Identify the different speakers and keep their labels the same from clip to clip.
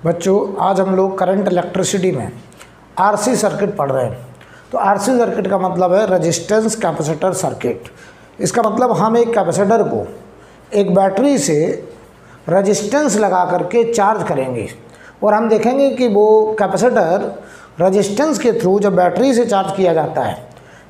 Speaker 1: बच्चों आज हम लोग करंट इलेक्ट्रिसिटी में आरसी सर्किट पढ़ रहे हैं। तो आरसी सर्किट का मतलब है रेजिस्टेंस कैपेसिटर सर्किट। इसका मतलब हम एक कैपेसिटर को एक बैटरी से रेजिस्टेंस लगा करके चार्ज करेंगे और हम देखेंगे कि वो कैपेसिटर रेजिस्टेंस के थ्रू जब बैटरी से चार्ज किया जाता है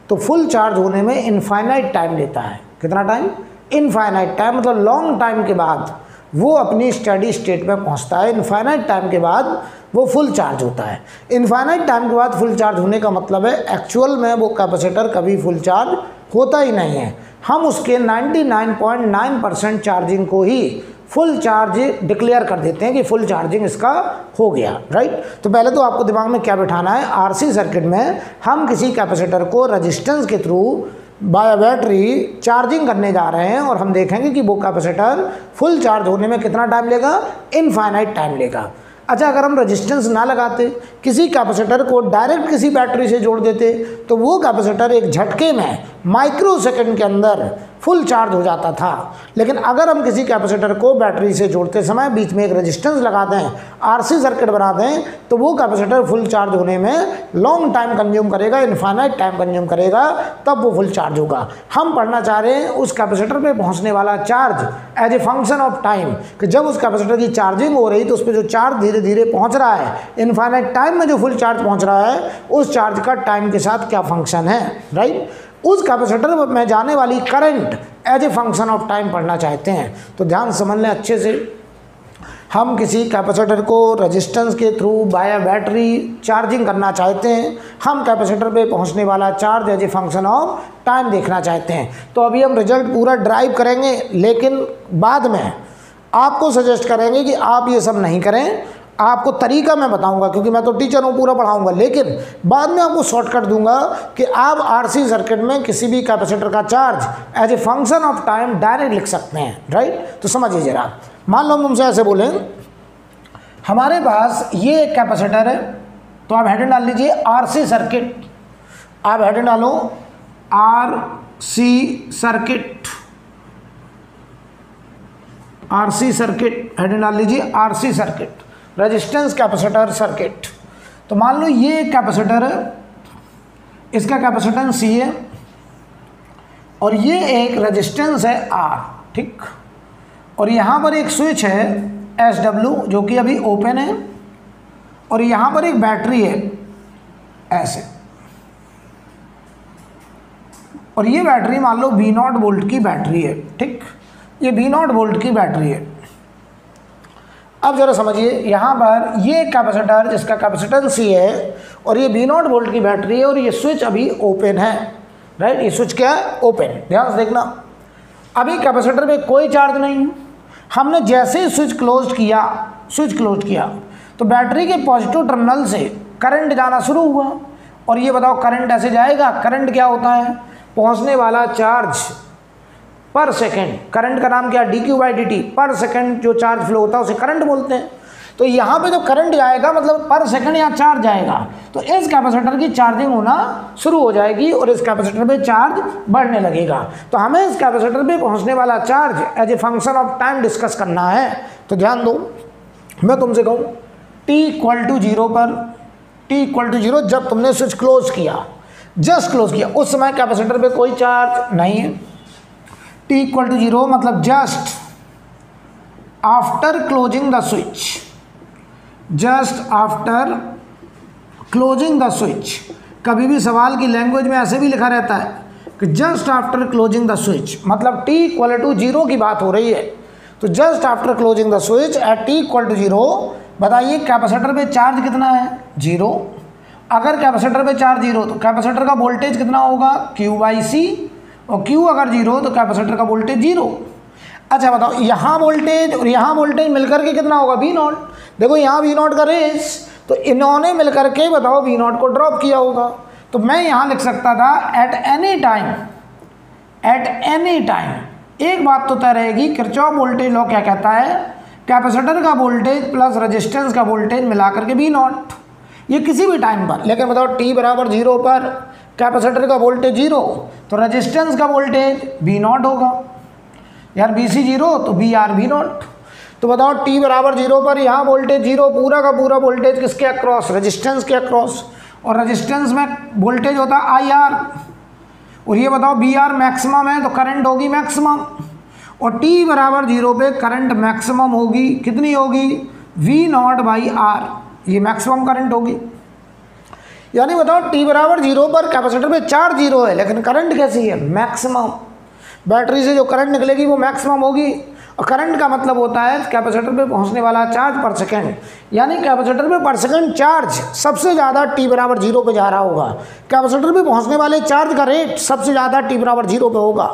Speaker 1: तो फुल चार्ज होने में इनफाइनाइट टाइम लेता है। कितना टाइम? इनफाइनाइट टाइम, मतलब लॉन्ग टाइम के बाद वो अपनी स्टडी स्टेट में पहुंचता है। इनफाइनाइट टाइम के बाद वो फुल चार्ज होता है। इनफाइनाइट टाइम के बाद फुल चार्ज होने का मतलब है एक्चुअल में वो कैपेसिटर कभी फुल चार्ज होता ही नहीं है। हम उसके 99.9% चार्जिंग को ही फुल चार्ज डिक्लेयर कर देते हैं कि फुल चार्जिंग इसका हो गया, राइट। तो पहले तो आपको दिमाग में क्या बिठाना है, आरसी सर्किट में हम किसी कैपेसिटर को रेजिस्टेंस के थ्रू बाय बैटरी चार्जिंग करने जा रहे हैं और हम देखेंगे कि वो कैपेसिटर फुल चार्ज होने में कितना टाइम लेगा, इनफाइनाइट टाइम लेगा। अच्छा, अगर हम रेजिस्टेंस ना लगाते, किसी कैपेसिटर को डायरेक्ट किसी बैटरी से जोड़ देते तो वो कैपेसिटर एक झटके में माइक्रो सेकंड के अंदर फुल चार्ज हो जाता था। लेकिन अगर हम किसी कैपेसिटर को बैटरी से जोड़ते समय बीच में एक रेजिस्टेंस लगा दें, आरसी सर्किट बना दें, तो वो कैपेसिटर फुल चार्ज होने में लॉन्ग टाइम कंज्यूम करेगा, इनफाइनाइट टाइम कंज्यूम करेगा, तब वो फुल चार्ज होगा। हम पढ़ना चाह रहे हैं उस कैपेसिटर पे पहुंचने वाला charge as a function of time, कि जब उस कैपेसिटर की चार्जिंग हो रही तो उस पर जो चार्ज धीरे धीरे पहुंच रहा है, इनफाइनाइट टाइम में जो फुल चार्ज पहुंच रहा है, उस चार्ज का टाइम के साथ क्या फंक्शन है, राइट। उस कैपेसिटर में जाने वाली current as a function of time पढ़ना चाहते हैं। तो ध्यान समझ लें अच्छे से। हम किसी कैपेसिटर को रेजिस्टेंस के थ्रू बाय बैटरी चार्जिंग करना चाहते हैं। हम कैपेसिटर पे पहुंचने वाला charge as a function of time देखना चाहते हैं। तो अभी हम रिजल्ट पूरा ड्राइव करेंगे, लेकिन बाद में आपको सजेस्ट करेंगे कि आप ये सब नहीं करें। आपको तरीका मैं बताऊंगा, क्योंकि मैं तो टीचर हूँ, पूरा पढ़ाऊंगा, लेकिन बाद में आपको शॉर्टकट दूंगा कि आप आरसी सर्किट में किसी भी कैपेसिटर का charge as a function of time direct लिख सकते हैं, राइट। तो समझिए जरा, मान लो हम तुमसे ऐसे बोलें, हमारे पास ये एक कैपेसिटर है, तो आप हेडिंग डाल लीजिए आरसी सर्किट। आप हेडिंग डालो RC circuit, RC circuit heading डाल लीजिए RC circuit, resistance capacitor circuit. तो मान लो ये एक कैपेसिटर है, इसका कैपेसिटेंस C है और ये एक रेजिस्टेंस है R, ठीक। और यहाँ पर एक स्विच है SW जो कि अभी ओपन है, और यहाँ पर एक बैटरी है ऐसे, और ये बैटरी मान लो V0 वोल्ट की बैटरी है, ठीक। ये V0 वोल्ट की बैटरी है। अब जरा समझिए, यहाँ पर ये कैपेसिटर जिसका कैपेसिटेंस C है और ये V0 वोल्ट की बैटरी है और ये स्विच अभी ओपन है, राइट। ये स्विच क्या है? ओपन। ध्यान से देखना, अभी कैपेसिटर पे कोई चार्ज नहीं है। हमने जैसे ही स्विच क्लोज किया तो बैटरी के पॉजिटिव टर्मिनल से करंट जाना शुरू हुआ। और ये बताओ करंट ऐसे जाएगा? करंट क्या होता है? पहुँचने वाला चार्ज पर सेकेंड। करंट का नाम क्या? dQ/dt। पर सेकेंड जो चार्ज फ्लो होता है उसे करंट बोलते हैं। तो यहाँ पे जो करंट जाएगा मतलब पर सेकंड यहाँ चार्ज जाएगा, तो इस कैपेसिटर की चार्जिंग होना शुरू हो जाएगी और इस कैपेसिटर पे चार्ज बढ़ने लगेगा। तो हमें इस कैपेसिटर पे पहुँचने वाला charge as a function of time discuss करना है। तो ध्यान दो, मैं तुमसे कहूँ t=0 पर, t=0 जब तुमने स्विच क्लोज किया, जस्ट क्लोज किया, उस समय कैपेसिटर पे कोई चार्ज नहीं है। t=0 मतलब just after closing the switch, just after closing the switch. कभी भी सवाल की लैंग्वेज में ऐसे भी लिखा रहता है कि just after closing the switch, मतलब t=0 की बात हो रही है। तो just after closing the switch at t=0, बताइए कैपेसिटर पे चार्ज कितना है? 0। अगर कैपेसिटर पे चार्ज 0 तो कैपेसिटर का वोल्टेज कितना होगा? Q/C, और Q अगर 0 तो कैपेसिटर का वोल्टेज 0। अच्छा बताओ, यहाँ वोल्टेज और यहाँ वोल्टेज मिलकर के कितना होगा? V0। देखो यहाँ V0 का रेस, तो इन्होंने मिलकर के बताओ V0 को ड्रॉप किया होगा। तो मैं यहाँ लिख सकता था एट एनी टाइम। एक बात तो तय रहेगी, किरचॉफ वोल्टेज लॉ क्या कहता है? कैपेसिटर का वोल्टेज प्लस रेजिस्टेंस का वोल्टेज मिलाकर के V0, ये किसी भी टाइम पर। लेकिन बताओ t=0 पर कैपेसिटर का वोल्टेज 0, तो रेजिस्टेंस का वोल्टेज V0 होगा। यार BC 0 तो BR V0। तो बताओ टी बराबर जीरो पर यहाँ वोल्टेज जीरो, पूरा का पूरा वोल्टेज किसके अक्रॉस, रेजिस्टेंस के अक्रॉस, और रेजिस्टेंस में वोल्टेज होता है आई आर, और ये बताओ बी आर मैक्सिमम है तो करंट होगी मैक्सिमम, और टी बराबर जीरो पे करंट मैक्सिमम होगी, कितनी होगी, वी नॉट बाई आर, ये मैक्सिमम करंट होगी। यानी बताओ टी बराबर जीरो पर कैपेसिटर पे चार्ज जीरो है लेकिन करंट कैसी है, मैक्सिमम, बैटरी से जो करंट निकलेगी वो मैक्सिमम होगी। और करंट का मतलब होता है कैपेसिटर पे पहुंचने वाला चार्ज पर सेकंड, यानी कैपेसिटर पे पर सेकंड चार्ज सबसे ज़्यादा टी बराबर जीरो पे जा रहा होगा, कैपेसिटर पे पहुंचने वाले चार्ज का रेट सबसे ज़्यादा टी बराबर जीरो पे होगा,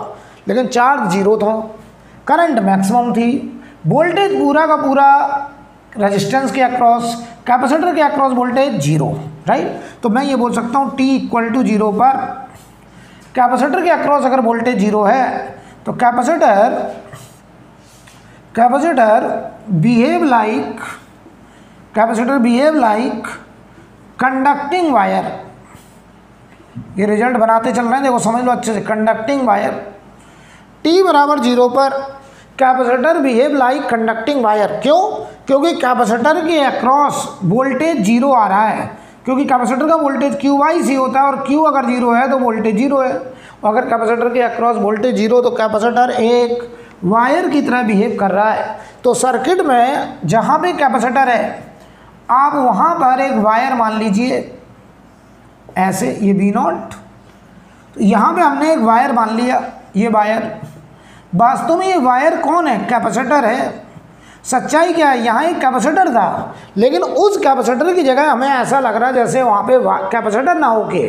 Speaker 1: लेकिन चार्ज जीरो था, करंट मैक्सिमम थी, वोल्टेज पूरा का पूरा रेजिस्टेंस के अक्रॉस, कैपेसिटर के अक्रॉस वोल्टेज जीरो, राइट। तो मैं ये बोल सकता हूँ टी इक्वल टू जीरो पर कैपेसिटर के अक्रॉस अगर वोल्टेज जीरो है तो capacitor behave like conducting wire, ये रिजल्ट बनाते चल रहे हैं, देखो समझ लो अच्छे से, कंडक्टिंग वायर, टी बराबर जीरो पर capacitor behave like conducting wire, क्यों, क्योंकि कैपेसिटर के अक्रॉस वोल्टेज जीरो आ रहा है, क्योंकि कैपेसिटर का वोल्टेज क्यू वाई सी होता है और क्यू अगर जीरो है तो वोल्टेज जीरो है, और अगर कैपेसिटर के अक्रॉस वोल्टेज जीरो तो कैपेसिटर एक वायर की तरह बिहेव कर रहा है। तो सर्किट में जहाँ पे कैपेसिटर है आप वहाँ पर एक वायर मान लीजिए ऐसे, ये बी नॉट, तो यहाँ पे हमने एक वायर मान लिया, ये वायर, वास्तव में ये वायर कौन है, कैपेसिटर है। सच्चाई क्या है, यहाँ एक कैपेसिटर था लेकिन उस कैपेसिटर की जगह हमें ऐसा लग रहा है जैसे वहाँ पे कैपेसिटर ना होके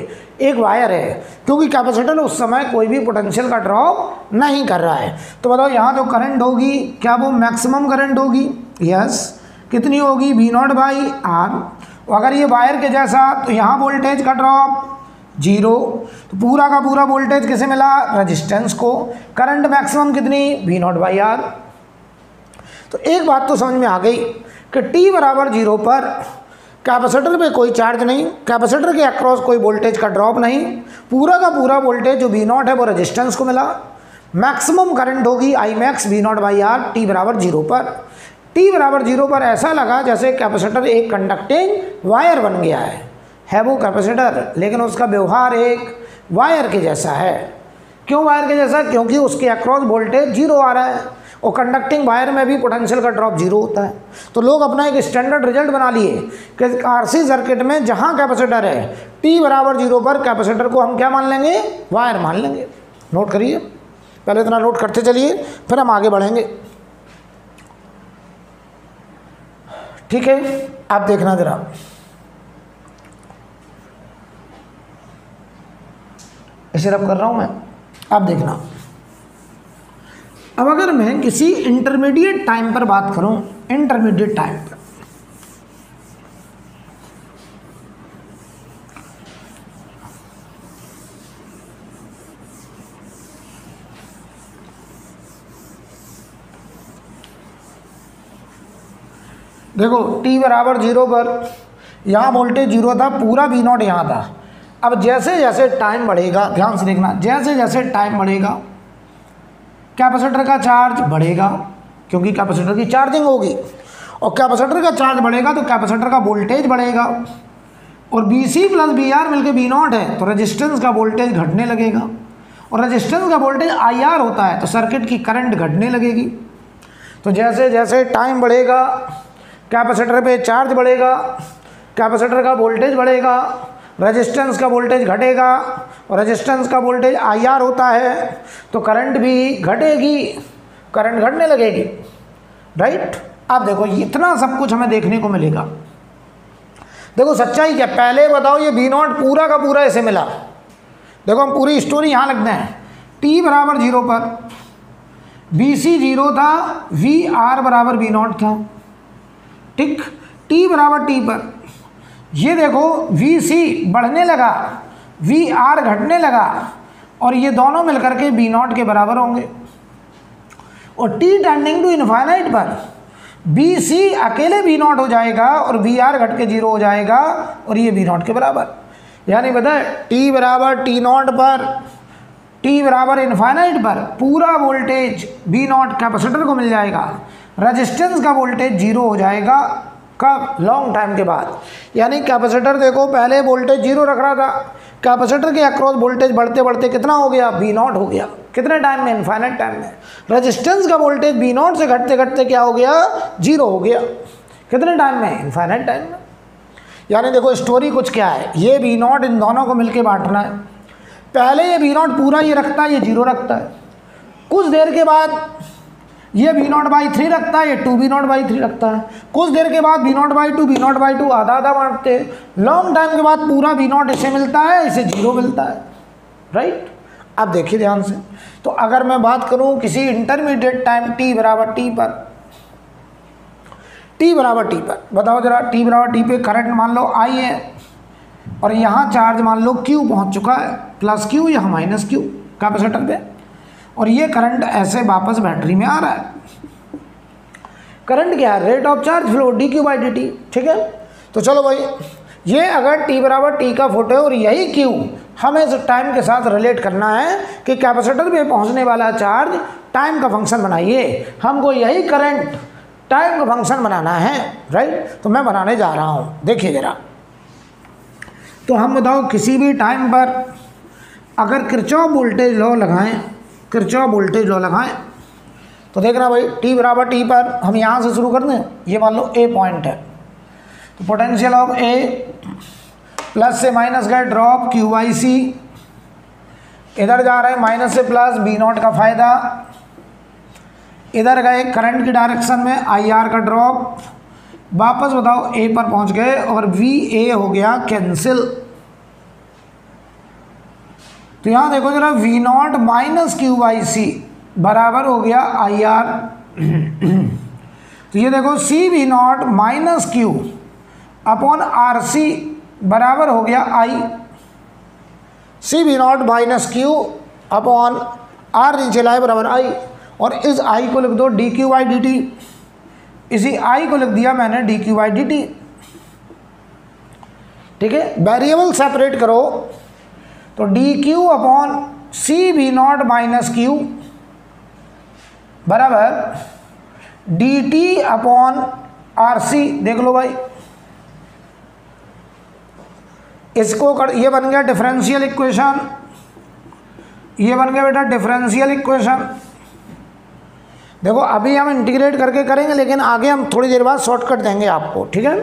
Speaker 1: एक वायर है, क्योंकि कैपेसिटर उस समय कोई भी पोटेंशियल का ड्रॉप नहीं कर रहा है। तो बताओ यहाँ जो करंट होगी क्या वो मैक्सिमम करंट होगी, यस, कितनी होगी, वी नॉट बाई आर। अगर ये वायर के जैसा तो यहाँ वोल्टेज का ड्रॉप जीरो, तो पूरा का पूरा वोल्टेज किसे मिला, रेजिस्टेंस को, करंट मैक्सिमम कितनी, वी नॉट बाई आर। तो एक बात तो समझ में आ गई कि टी बराबर जीरो पर कैपेसिटर पे कोई चार्ज नहीं, कैपेसिटर के अक्रॉस कोई वोल्टेज का ड्रॉप नहीं, पूरा का पूरा वोल्टेज जो वी नॉट है वो रेजिस्टेंस को मिला, मैक्सिमम करंट होगी I max V naught by R T बराबर जीरो पर। टी बराबर जीरो पर ऐसा लगा जैसे कैपेसिटर एक कंडक्टिंग वायर बन गया है वो कैपेसिटर, लेकिन उसका व्यवहार एक वायर के जैसा है। क्यों वायर के जैसा, क्योंकि उसके अक्रॉस वोल्टेज जीरो आ रहा है, और कंडक्टिंग वायर में भी पोटेंशियल का ड्रॉप जीरो होता है। तो लोग अपना एक स्टैंडर्ड रिजल्ट बना लिए कि आरसी सर्किट में जहाँ कैपेसिटर है टी बराबर जीरो पर कैपेसिटर को हम क्या मान लेंगे, वायर मान लेंगे। नोट करिए, पहले इतना नोट करते चलिए फिर हम आगे बढ़ेंगे, ठीक है। आप देखना जरा, इसे रब कर रहा हूँ मैं, आप देखना। अब अगर मैं किसी इंटरमीडिएट टाइम पर बात करूं, इंटरमीडिएट टाइम पर, देखो टी बराबर जीरो पर यहाँ वोल्टेज जीरो था, पूरा वी नॉट यहाँ था। अब जैसे जैसे टाइम बढ़ेगा, ध्यान से देखना, जैसे जैसे टाइम बढ़ेगा कैपेसिटर का चार्ज बढ़ेगा, क्योंकि कैपेसिटर की चार्जिंग होगी, और कैपेसिटर का चार्ज बढ़ेगा तो कैपेसिटर का वोल्टेज बढ़ेगा, और B C plus B R मिल के बी नॉट है तो रेजिस्टेंस का वोल्टेज घटने लगेगा, और रेजिस्टेंस का वोल्टेज आई आर होता है तो सर्किट की करंट घटने लगेगी। तो जैसे जैसे टाइम बढ़ेगा कैपेसिटर पे चार्ज बढ़ेगा, कैपेसिटर का वोल्टेज बढ़ेगा, रेजिस्टेंस का वोल्टेज घटेगा, और रेजिस्टेंस का वोल्टेज आई आर होता है तो करंट भी घटेगी, करंट घटने लगेगी, राइट। अब देखो इतना सब कुछ हमें देखने को मिलेगा। देखो सच्चाई क्या, पहले बताओ ये वी नॉट पूरा का पूरा ऐसे मिला, देखो हम पूरी स्टोरी यहाँ लगते हैं। टी बराबर जीरो पर बी सी जीरो था, वी आर बराबर वी नॉट था, ठीक। टी बराबर टी पर ये देखो वी सी बढ़ने लगा, वी आर घटने लगा, और ये दोनों मिलकर के बी नॉट के बराबर होंगे। और टी टेंडिंग टू इनफाइनाइट पर बी सी अकेले बी नॉट हो जाएगा और वी आर घट के जीरो हो जाएगा, और ये बी नॉट के बराबर। यानी बताए टी बराबर टी नॉट पर, टी बराबर इनफाइनाइट पर पूरा वोल्टेज बी नॉट कैपेसिटर को मिल जाएगा, रेजिस्टेंस का वोल्टेज जीरो हो जाएगा कब? लॉन्ग टाइम के बाद। यानी कैपेसिटर देखो पहले वोल्टेज जीरो रख रहा था, कैपेसिटर के अक्रॉस वोल्टेज बढ़ते बढ़ते कितना हो गया? V नॉट हो गया। कितने टाइम में? इनफाइनाइट टाइम में। रेजिस्टेंस का वोल्टेज V नॉट से घटते घटते क्या हो गया? जीरो हो गया। कितने टाइम में? इनफाइनाइट टाइम में। यानी देखो स्टोरी कुछ क्या है, ये V नॉट इन दोनों को मिलके बांटना है। पहले ये V नॉट पूरा ये रखता है, ये जीरो रखता है। कुछ देर के बाद ये V नॉट बाई 3 रखता है, ये 2V नॉट बाई 3 रखता है। कुछ देर के बाद V naught by 2, V naught by 2 आधा आधा बांटते हैं। लॉन्ग टाइम के बाद पूरा V नॉट इसे मिलता है, इसे जीरो मिलता है, राइट। अब देखिए ध्यान से, तो अगर मैं बात करूं किसी इंटरमीडिएट टाइम t बराबर t पर, t बराबर t पर, बताओ जरा, t बराबर t पे करंट मान लो I है और यहाँ चार्ज मान लो Q पहुँच चुका है, प्लस Q या माइनस Q कैपेसिटर पे, और ये करंट ऐसे वापस बैटरी में आ रहा है। करंट क्या है? Rate of charge flow dq by dt, ठीक है। तो चलो भाई, ये अगर t बराबर t का फोटो है और यही q हमें इस टाइम के साथ रिलेट करना है कि कैपेसिटर पे पहुंचने वाला चार्ज टाइम का फंक्शन बनाइए। हमको यही करंट टाइम का फंक्शन बनाना है, राइट। तो मैं बनाने जा रहा हूँ, देखिए जरा। तो हम बताओ किसी भी टाइम पर अगर किरचॉफ वोल्टेज लॉ लगाएं, किरचॉफ वोल्टेज लॉ लगाएं, तो देखना भाई t बराबर t पर हम यहाँ से शुरू कर दें। ये मान लो A पॉइंट है, तो पोटेंशियल ऑफ A प्लस से माइनस गए ड्रॉप क्यू बाई सी, इधर जा रहे हैं माइनस से प्लस B नॉट का फ़ायदा, इधर गए करंट की डायरेक्शन में IR का ड्रॉप, वापस बताओ A पर पहुंच गए और VA हो गया कैंसिल। तो यहाँ देखो जरा, V naught minus Q by C बराबर हो गया IR। तो ये देखो C V naught minus Q upon RC बराबर हो गया I। C V naught minus Q upon R नीचे लाए बराबर I, और इस I को लिख दो dq बाई dt, इसी I को लिख दिया मैंने dq बाई dt, ठीक है। वेरिएबल सेपरेट करो, तो dq upon C V naught minus Q बराबर dt अपॉन RC। देख लो भाई, इसको कर, ये बन गया डिफरेंशियल इक्वेशन, ये बन गया बेटा डिफरेंशियल इक्वेशन। देखो अभी हम इंटीग्रेट करके करेंगे, लेकिन आगे हम थोड़ी देर बाद शॉर्टकट देंगे आपको, ठीक है।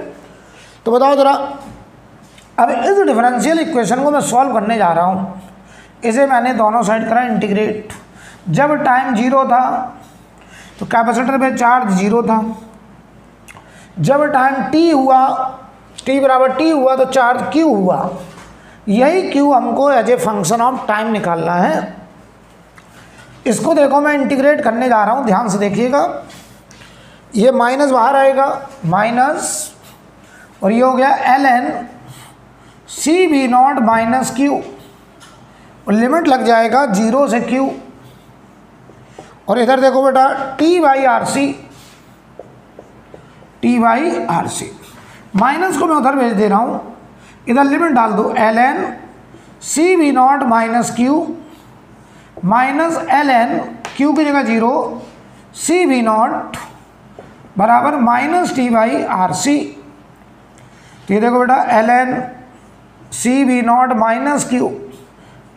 Speaker 1: तो बताओ जरा, अब इस डिफरेंशियल इक्वेशन को मैं सॉल्व करने जा रहा हूँ। इसे मैंने दोनों साइड करा इंटीग्रेट। जब टाइम जीरो था तो कैपेसिटर पे चार्ज जीरो था, जब टाइम t हुआ, t बराबर t हुआ, तो चार्ज q हुआ। यही q हमको as a function of time निकालना है। इसको देखो मैं इंटीग्रेट करने जा रहा हूँ, ध्यान से देखिएगा। ये माइनस बाहर आएगा, माइनस, और ये हो गया ln C V naught minus Q, और लिमिट लग जाएगा 0 से q, और इधर देखो बेटा t by R C, minus को मैं उधर भेज दे रहा हूँ, इधर लिमिट डाल दो ln C V naught minus Q minus ln q की जगह 0 C V नॉट बराबर minus t by R C. तो ये देखो बेटा ln C V naught minus Q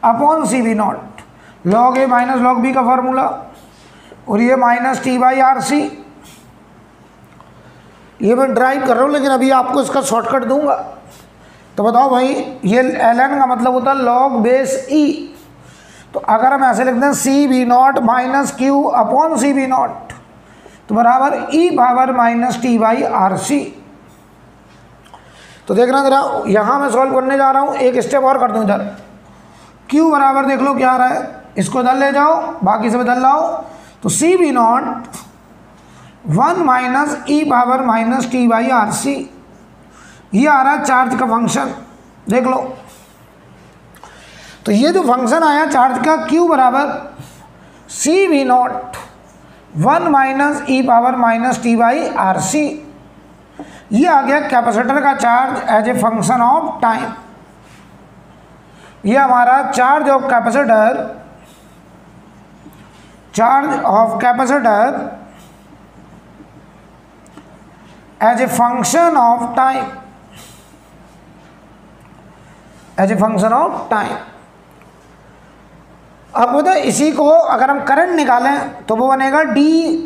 Speaker 1: upon C V naught, log A minus log B का formula, और ये minus t by R C. ये मैं ड्राइव कर रहा हूँ, लेकिन अभी आपको इसका शॉर्टकट दूंगा। तो बताओ भाई, ये ln का मतलब होता है लॉग बेस e। तो अगर हम ऐसे लिखते हैं C V naught minus Q upon C V naught, तो बराबर e power minus t by R C. तो देखना जरा, यहाँ मैं सॉल्व करने जा रहा हूँ, एक स्टेप और कर दूँ इधर। q बराबर देख लो क्या आ रहा है, इसको इधर ले जाओ, बाकी से बदल लाओ। तो C V naught 1 minus e power minus t by R C, ये आ रहा है चार्ज का फंक्शन, देख लो। तो ये जो फंक्शन आया चार्ज का, q बराबर C V naught 1 minus e power minus t by R C, ये आ गया कैपेसिटर का charge as a function of time. ये हमारा charge of capacitor, charge of capacitor as a function of time, as a function of time. अब बताओ इसी को अगर हम करंट निकालें तो वो बनेगा D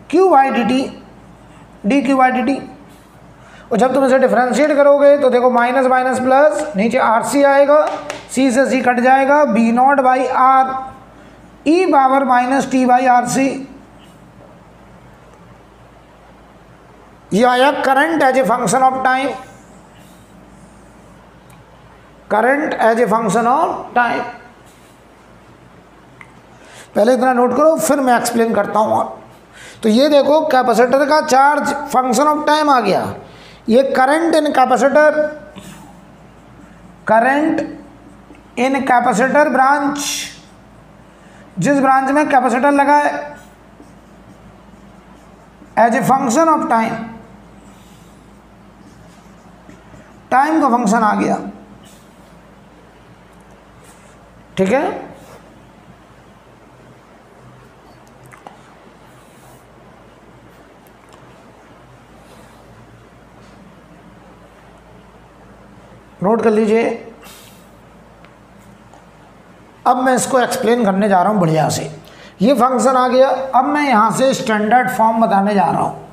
Speaker 1: Q by D T, D Q by D T. और जब तुम इसे डिफरेंशिएट करोगे तो देखो माइनस माइनस प्लस, नीचे आर सी आएगा, सी से सी कट जाएगा, B naught by R E power minus T by R C. ये आया current as a function of time, current as a function of time. पहले इतना note करो, फिर मैं एक्सप्लेन करता हूँ। तो ये देखो कैपेसिटर का चार्ज फंक्शन ऑफ टाइम आ गया। ये current in capacitor, current in capacitor branch, जिस ब्रांच में कैपेसिटर लगा है, as a function of time, time का फंक्शन आ गया। ठीक है, नोट कर लीजिए। अब मैं इसको एक्सप्लेन करने जा रहा हूँ बढ़िया से। ये फंक्शन आ गया। अब मैं यहाँ से स्टैंडर्ड फॉर्म बताने जा रहा हूँ।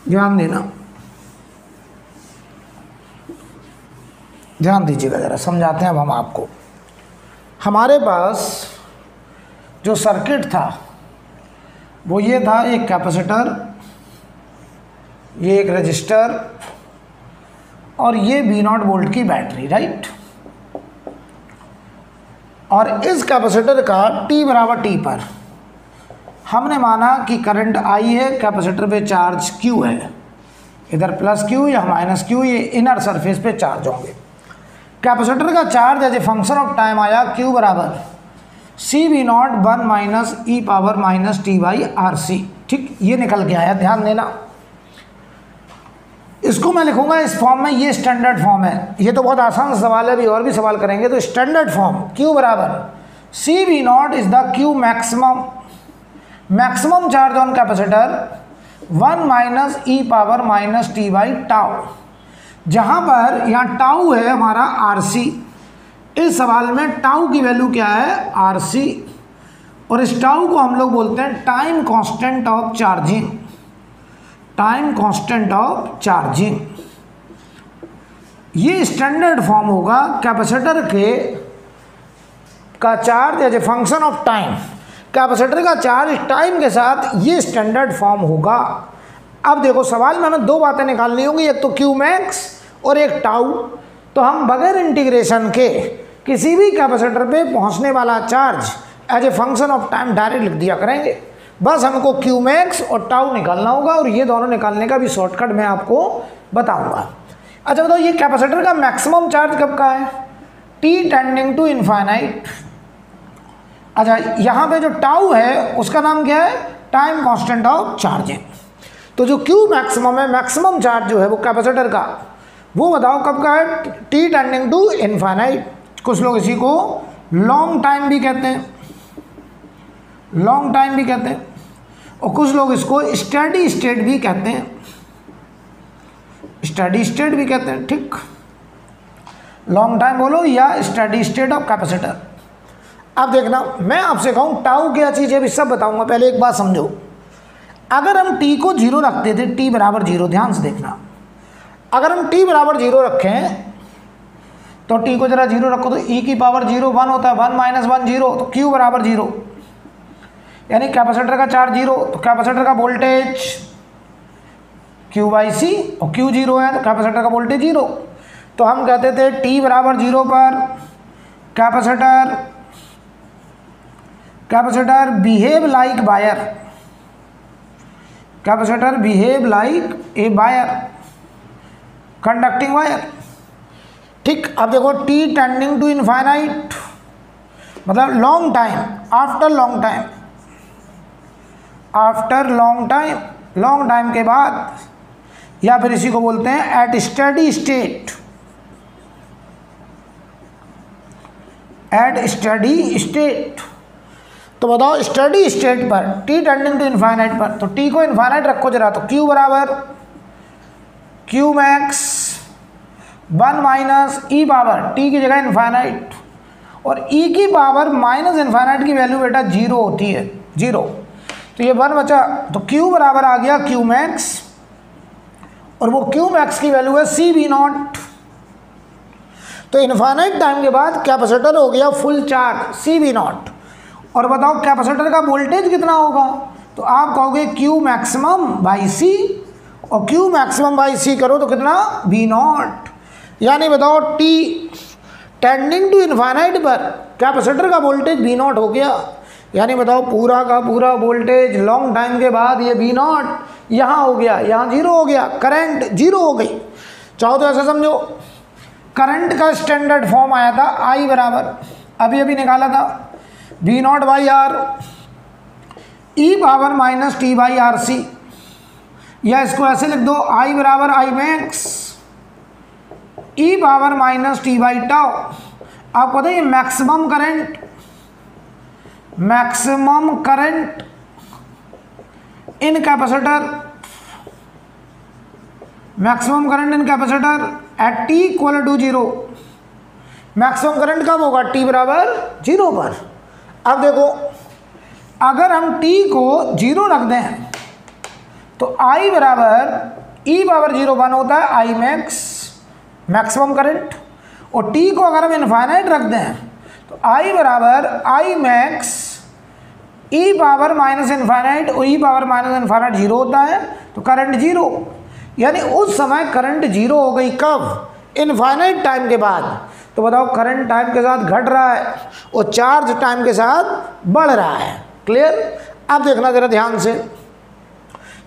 Speaker 1: ध्यान देना, ध्यान दीजिएगा ज़रा, समझाते हैं अब हम आपको। हमारे पास जो सर्किट था वो ये था, एक कैपेसिटर, ये एक रजिस्टर और ये V0 वोल्ट की बैटरी, राइट। और इस कैपेसिटर का T बराबर T पर हमने माना कि करंट I है, कैपेसिटर पे चार्ज Q है, इधर प्लस Q या माइनस Q, ये इनर सरफेस पे चार्ज होंगे। कैपेसिटर का charge as a function of time आया Q बराबर CV0 1 minus E power minus T by R C. ठीक, ये निकल के आया, ध्यान देना। इसको मैं लिखूंगा इस फॉर्म में, ये स्टैंडर्ड फॉर्म है। ये तो बहुत आसान सवाल है, अभी और भी सवाल करेंगे। तो स्टैंडर्ड फॉर्म Q बराबर CV0 is the Q maximum, maximum charge on capacitor 1 minus E power minus T by tau, जहाँ पर यहाँ टाउ है हमारा RC। इस सवाल में टाउ की वैल्यू क्या है, RC। और इस टाउ को हम लोग बोलते हैं time constant of charging, time constant of charging. ये स्टैंडर्ड फॉर्म होगा कैपेसिटर के का charge as a function of time. Capacitor का चार्ज टाइम के साथ ये स्टैंडर्ड फॉर्म होगा। अब देखो सवाल में हमें दो बातें निकालनी होंगी, एक तो क्यू मैक्स और एक टाउ। तो हम बगैर इंटीग्रेशन के किसी भी कैपेसिटर पे पहुंचने वाला charge as a function of time direct लिख दिया करेंगे। बस हमको क्यू मैक्स और टाउ निकालना होगा, और ये दोनों निकालने का भी शॉर्टकट मैं आपको बताऊंगा। अच्छा बताओ, ये कैपेसिटर का मैक्सिमम चार्ज कब का है, T टेंडिंग टू इनफाइनाइट। अच्छा, यहाँ पे जो टाउ है उसका नाम क्या है, टाइम कांस्टेंट ऑफ चार्जिंग। तो जो Q मैक्सिमम है, मैक्सिमम चार्ज जो है वो कैपेसिटर का, वो बताओ कब का है, T टेंडिंग टू इनफाइनाइट। कुछ लोग इसी को लॉन्ग टाइम भी कहते हैं, लॉन्ग टाइम भी कहते हैं, और कुछ लोग इसको स्टेडी स्टेट भी कहते हैं, स्टेडी स्टेट भी कहते हैं। ठीक, लॉन्ग टाइम बोलो या स्टेडी स्टेट ऑफ कैपेसिटर। अब देखना, मैं आपसे कहूँ टाउ क्या चीज़ है, अभी सब बताऊंगा। पहले एक बात समझो, अगर हम T को 0 रखते थे, T बराबर 0, ध्यान से देखना, अगर हम T बराबर 0 रखें तो T को जरा 0 रखो तो e की पावर 0 1 होता है, 1 माइनस 1 0, तो Q बराबर 0, यानी कैपेसिटर का चार्ज 0, तो कैपेसिटर का वोल्टेज Q बाई सी, और Q 0 है तो कैपेसिटर का वोल्टेज 0। तो हम कहते थे t बराबर 0 पर capacitor behave like wire, capacitor behave like a wire, conducting wire. ठीक, अब देखो t टेंडिंग टू इनफाइनाइट मतलब long time, after long time के बाद, या फिर इसी को बोलते हैं एट स्टडी स्टेट। तो बताओ स्टडी स्टेट पर t टेंडिंग टू इनफाइनाइट पर, तो t को इनफाइनाइट रखो जरा, तो q बराबर q max 1 minus e power t की जगह इनफाइनाइट, और e की पावर माइनस इनफाइनाइट की वैल्यू बेटा 0 होती है, 0। तो ये 1 बचा, तो q बराबर आ गया q मैक्स, और वो q मैक्स की वैल्यू है c v नॉट। तो इनफाइनाइट टाइम के बाद कैपेसिटर हो गया full charge c v not. और बताओ कैपेसिटर का वोल्टेज कितना होगा, तो आप कहोगे q मैक्सिमम बाई c, और q मैक्सिमम बाई c करो तो कितना v नॉट। यानी बताओ t टेंडिंग टू इनफाइनाइट पर कैपेसिटर का वोल्टेज v नॉट हो गया। यानी बताओ पूरा का पूरा वोल्टेज लॉन्ग टाइम के बाद ये v नॉट यहाँ हो गया, यहाँ 0 हो गया, करंट 0 हो गई। चाहो तो ऐसा समझो, करंट का स्टैंडर्ड फॉर्म आया था I बराबर, अभी निकाला था v naught by R E power minus T by R C, या इसको ऐसे लिख दो I बराबर I max E power minus T by tau. आपको पता है ये maximum current in capacitor, at t equal to 0। Maximum current कब होगा, t बराबर 0 पर। अब देखो अगर हम t को 0 रख दें तो I बराबर e पावर 0 1 होता है I मैक्स, मैक्सिमम करंट, और t को अगर हम इनफाइनाइट रख दें तो I बराबर I max e power minus infinite, और e पावर माइनस इनफाइनाइट 0 होता है, तो करंट 0। यानी उस समय करंट 0 हो गई, कब, इनफाइनाइट टाइम के बाद। तो बताओ करंट टाइम के साथ घट रहा है और चार्ज टाइम के साथ बढ़ रहा है। क्लियर? अब देखना जरा ध्यान से।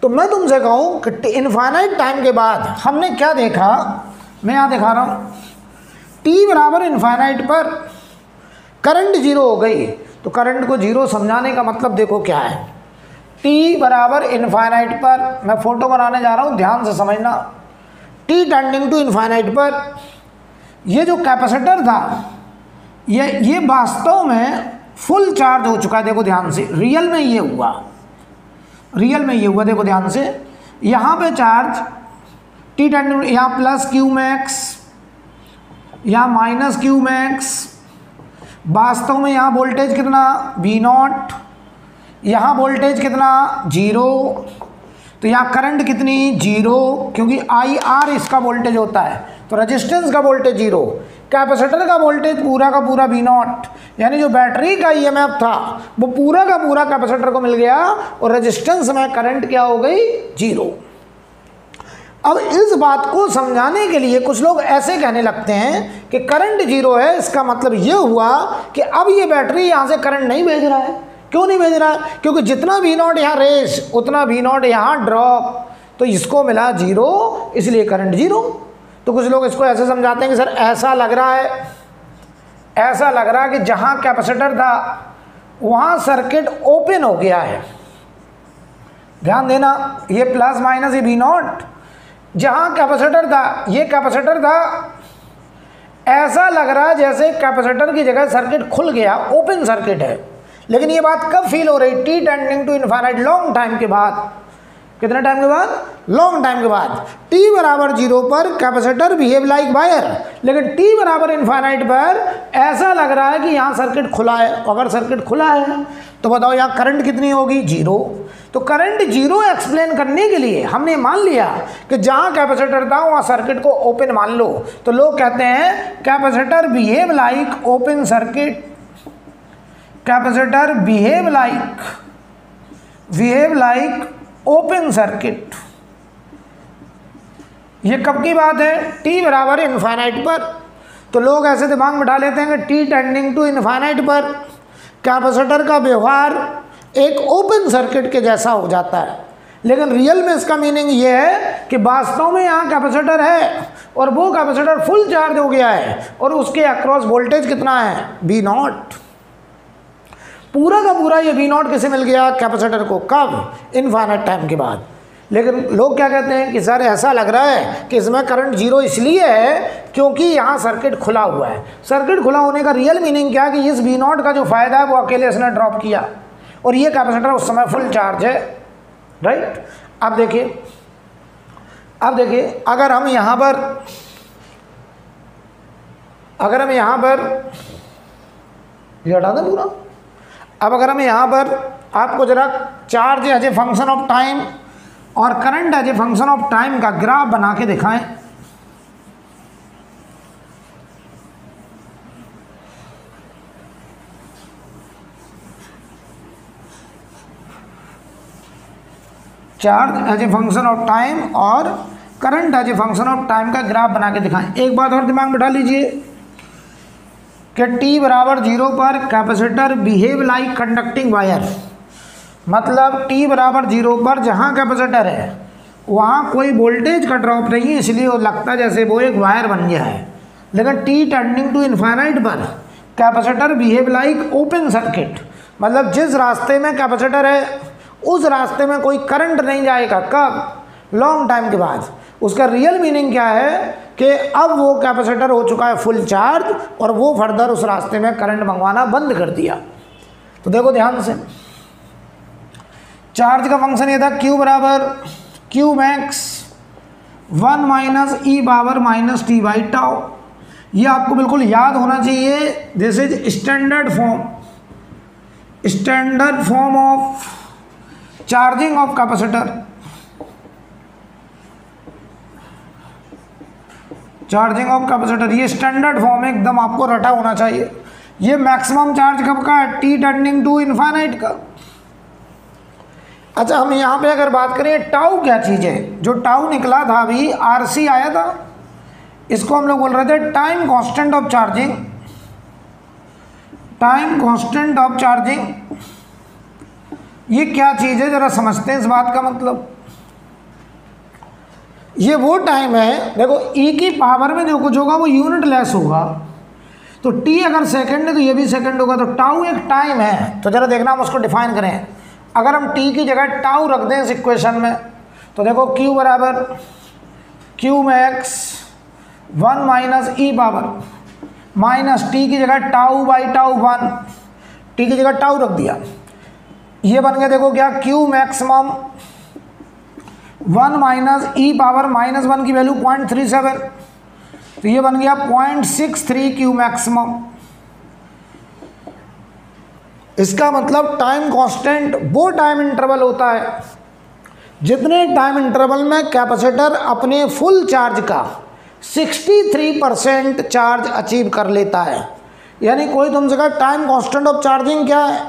Speaker 1: तो मैं तुमसे कहूँ कि इनफाइनाइट टाइम के बाद हमने क्या देखा, मैं यहाँ दिखा रहा हूँ, t बराबर इनफाइनाइट पर करंट 0 हो गई। तो करंट को 0 समझाने का मतलब देखो क्या है, t बराबर इनफाइनाइट पर, मैं फोटो बनाने जा रहा हूँ, ध्यान से समझना, t टेंडिंग टू इनफाइनाइट पर ये जो कैपेसिटर था ये वास्तव में फुल चार्ज हो चुका है। देखो ध्यान से, रियल में ये हुआ, देखो ध्यान से, यहाँ पे चार्ज t टेंडिंग, यहाँ प्लस q मैक्स, यहाँ माइनस q मैक्स, वास्तव में यहाँ वोल्टेज कितना v नॉट, यहाँ वोल्टेज कितना 0, तो यहाँ करंट कितनी 0, क्योंकि IR इसका वोल्टेज होता है, तो रेजिस्टेंस का वोल्टेज 0, कैपेसिटर का वोल्टेज पूरा का पूरा V नॉट, यानी जो बैटरी का EMF था वो पूरा का पूरा कैपेसिटर को मिल गया, और रेजिस्टेंस में करंट क्या हो गई 0। अब इस बात को समझाने के लिए कुछ लोग ऐसे कहने लगते हैं कि करंट 0 है, इसका मतलब ये हुआ कि अब ये बैटरी यहाँ से करंट नहीं भेज रहा है। क्यों नहीं भेज रहा है? क्योंकि जितना V नॉट यहाँ रेस उतना V नॉट यहाँ ड्रॉप, तो इसको मिला 0, इसलिए करंट 0। तो कुछ लोग इसको ऐसे समझाते हैं कि सर ऐसा लग रहा है कि जहाँ कैपेसिटर था वहाँ सर्किट ओपन हो गया है। ध्यान देना, ये प्लस माइनस ये V नॉट, जहाँ कैपेसिटर था, ये कैपेसिटर था, ऐसा लग रहा है जैसे कैपेसिटर की जगह सर्किट खुल गया, ओपन सर्किट है। लेकिन ये बात कब फील हो रही, t tending to infinite, long time के बाद। कितने टाइम के बाद? लॉन्ग टाइम के बाद। t बराबर 0 पर कैपेसिटर बिहेव लाइक वायर, लेकिन t बराबर इनफाइनाइट पर ऐसा लग रहा है कि यहाँ सर्किट खुला है। अगर सर्किट खुला है तो बताओ यहाँ करंट कितनी होगी 0। तो करंट 0 एक्सप्लेन करने के लिए हमने मान लिया कि जहाँ कैपेसिटर था वहाँ सर्किट को ओपन मान लो। तो लोग कहते हैं capacitor behave like open circuit, capacitor behave like open circuit, ये कब की बात है? टी बराबर इनफाइनाइट पर। तो लोग ऐसे दिमाग में बिठा लेते हैं कि टी टेंडिंग टू इनफाइनाइट पर कैपेसिटर का व्यवहार एक ओपन सर्किट के जैसा हो जाता है, लेकिन रियल में इसका मीनिंग ये है कि वास्तव में यहाँ कैपेसिटर है और वो कैपेसिटर फुल चार्ज हो गया है और उसके अक्रॉस वोल्टेज कितना है? V0। पूरा का पूरा ये V0 किसे मिल गया? कैपेसिटर को। कब? इनफाइनाइट टाइम के बाद। लेकिन लोग क्या कहते हैं कि सर ऐसा लग रहा है कि इसमें करंट जीरो इसलिए है क्योंकि यहाँ सर्किट खुला हुआ है। सर्किट खुला होने का रियल मीनिंग क्या है कि इस V0 का जो फायदा है वो अकेले इसने ड्रॉप किया और ये कैपेसिटर उस समय फुल चार्ज है, राइट। अब देखिए अगर हम यहाँ पर ये हटा दें पूरा। अब अगर हम यहाँ पर आपको जरा charge as a function of time और current as a function of time का ग्राफ बना के दिखाएं। Charge as a function of time और current as a function of time का ग्राफ बना के दिखाएं। एक बात और दिमाग में बिठा लीजिए कि t बराबर 0 पर capacitor behave like conducting wire. मतलब t बराबर 0 पर जहाँ कैपेसिटर है वहाँ कोई वोल्टेज का ड्रॉप नहीं है, इसलिए वो लगता है जैसे वो एक वायर बन गया है। लेकिन t टेंडिंग टू इनफाइनाइट पर capacitor behave like open circuit. मतलब जिस रास्ते में कैपेसिटर है उस रास्ते में कोई करंट नहीं जाएगा। कब? लॉन्ग टाइम के बाद। उसका रियल मीनिंग क्या है कि अब वो कैपेसिटर हो चुका है फुल चार्ज और वो फर्दर उस रास्ते में करंट मंगवाना बंद कर दिया। तो देखो ध्यान से, चार्ज का फंक्शन ये था Q बराबर Q max 1 minus E power minus T by tau. ये आपको बिल्कुल याद होना चाहिए। This is standard form of charging of capacitor. Charging of capacitor ये स्टैंडर्ड फॉर्म है, एकदम आपको रटा होना चाहिए। ये मैक्सिमम चार्ज कब का है? टी टेंडिंग टू इनफाइनाइट का। अच्छा, हम यहाँ पे अगर बात करें टाउ क्या चीज़ है, जो टाउ निकला था अभी RC आया था, इसको हम लोग बोल रहे थे time constant of charging. Time constant of charging ये क्या चीज़ है, जरा समझते हैं इस बात का मतलब। ये वो टाइम है, देखो e की पावर में जो कुछ होगा वो यूनिट लेस होगा। तो t अगर सेकंड है तो ये भी सेकंड होगा। तो टाउ एक टाइम है। तो जरा देखना हम उसको डिफाइन करें। अगर हम t की जगह टाउ रख दें इस इक्वेशन में तो देखो q बराबर q मैक्स 1 माइनस ई पावर माइनस टी की जगह टाउ बाई टाउ 1, टी की जगह टाउ रख दिया। ये बन गया देखो क्या, q मैक्सिमम 1 माइनस ई पावर माइनस 1 की वैल्यू 0.37, तो ये बन गया 0.63 Q मैक्सिमम। इसका मतलब टाइम कांस्टेंट वो टाइम इंटरवल होता है जितने टाइम इंटरवल में कैपेसिटर अपने फुल चार्ज का 63% चार्ज अचीव कर लेता है। यानी कोई तुमसे कहा टाइम कांस्टेंट ऑफ चार्जिंग क्या है,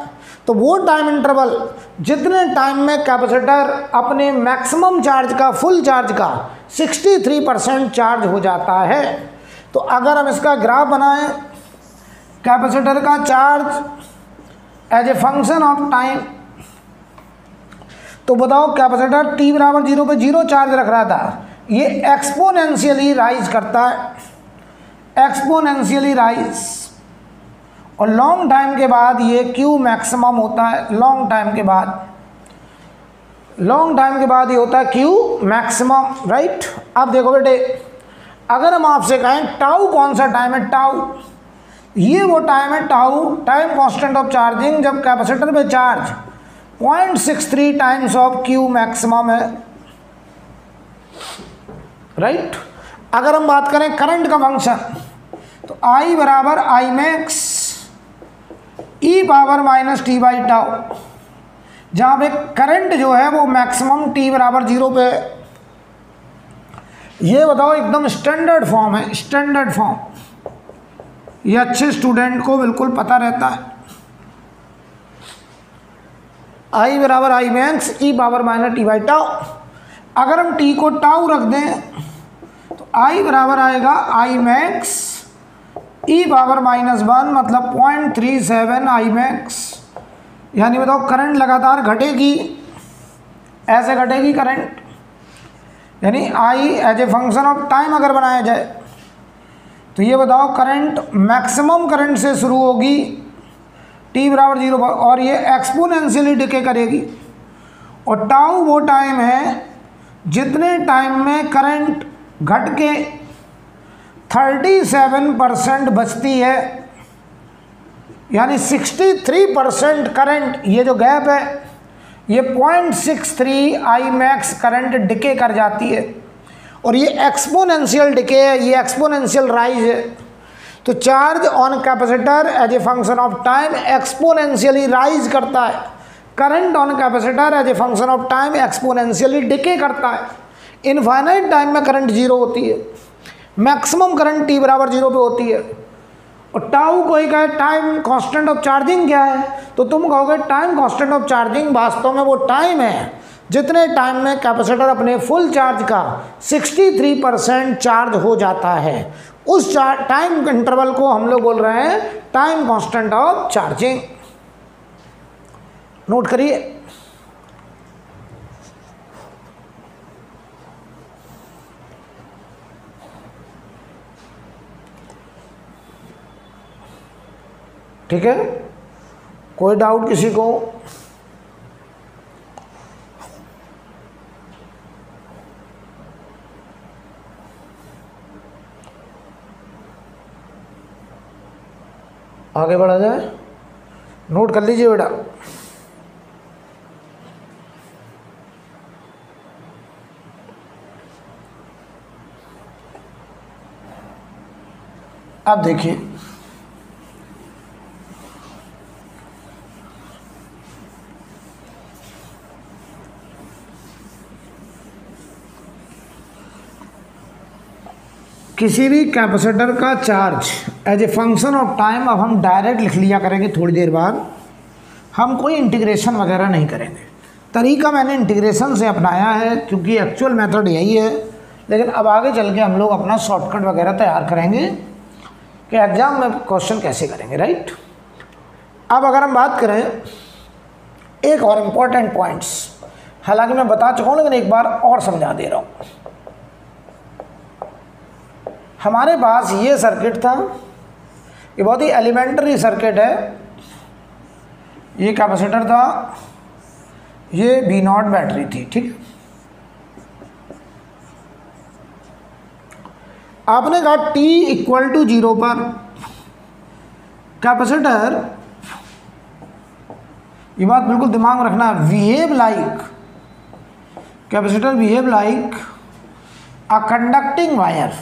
Speaker 1: तो वो टाइम इंटरवल जितने टाइम में कैपेसिटर अपने मैक्सिमम चार्ज का फुल चार्ज का 63% चार्ज हो जाता है। तो अगर हम इसका ग्राफ बनाएं कैपेसिटर का charge as a function of time, तो बताओ कैपेसिटर t बराबर 0 पे 0 चार्ज रख रहा था, ये एक्सपोनेंशियली राइज करता है, एक्सपोनेंशियली राइज, और लॉन्ग टाइम के बाद ये Q मैक्सिमम होता है। लॉन्ग टाइम के बाद ये होता है Q मैक्सिमम, राइट। अब देखो बेटे, अगर हम आपसे कहें टाउ कौन सा टाइम है, टाउ ये वो टाइम है, tau time constant of charging जब कैपेसिटर पे charge 0.63 times of Q maximum है, राइट। अगर हम बात करें करंट का फंक्शन तो I बराबर I max E power minus T by tau, जहाँ पे करंट जो है वो मैक्सिमम t बराबर 0 पे। ये बताओ एकदम स्टैंडर्ड फॉर्म है, स्टैंडर्ड फॉर्म, ये अच्छे स्टूडेंट को बिल्कुल पता रहता है। I बराबर I max E power minus T by tau. अगर हम t को टाउ रख दें आई बराबर आएगा आई मैक्स ई पावर -1 मतलब 0.37 आई मैक्स। यानी बताओ करंट लगातार घटेगी, ऐसे घटेगी करंट, यानी I as a function of time अगर बनाया जाए तो ये बताओ करंट मैक्सिमम करंट से शुरू होगी t बराबर 0 पर, और ये एक्सपोनेंशियली डिके करेगी। और टाउ वो टाइम है जितने टाइम में करंट घट के 37% बचती है, यानी 63% करंट, ये जो गैप है ये 0.63 आई मैक्स करंट डिके कर जाती है। और ये एक्सपोनेंशियल डिके है, ये एक्सपोनेंशियल राइज है। तो charge on capacitor as a function of time exponentially rise करता है, current on capacitor as a function of time exponentially decay करता है। इनफाइनाइट टाइम में करंट 0 होती है, मैक्सिमम करंट t बराबर 0 पे होती है। और टाउ कोई कहे टाइम कांस्टेंट ऑफ चार्जिंग क्या है, तो तुम कहोगे टाइम कांस्टेंट ऑफ चार्जिंग वास्तव में वो टाइम है जितने टाइम में कैपेसिटर अपने फुल चार्ज का 63% चार्ज हो जाता है। उस टाइम इंटरवल को हम लोग बोल रहे हैं time constant of charging. Note करिए। ठीक है, कोई डाउट किसी को? आगे बढ़ा जाए, नोट कर लीजिए बेटा। अब देखिए, किसी भी कैपेसिटर का charge as a function of time, अब हम डायरेक्ट लिख लिया करेंगे थोड़ी देर बाद, हम कोई इंटीग्रेशन वगैरह नहीं करेंगे। तरीका मैंने इंटीग्रेशन से अपनाया है क्योंकि एक्चुअल मेथड यही है, लेकिन अब आगे चल के हम लोग अपना शॉर्टकट वगैरह तैयार करेंगे कि एग्जाम में क्वेश्चन कैसे करेंगे, राइट। अब अगर हम बात करें एक और इम्पोर्टेंट पॉइंट्स, हालांकि मैं बता चुका हूँ लेकिन एक बार और समझा दे रहा हूँ। हमारे पास ये सर्किट था, ये बहुत ही एलिमेंट्री सर्किट है। ये कैपेसिटर था, ये V0 बैटरी थी, ठीक। आपने कहा t = 0 पर कैपेसिटर, ये बात बिल्कुल दिमाग में रखना, capacitor behave like a conducting wire.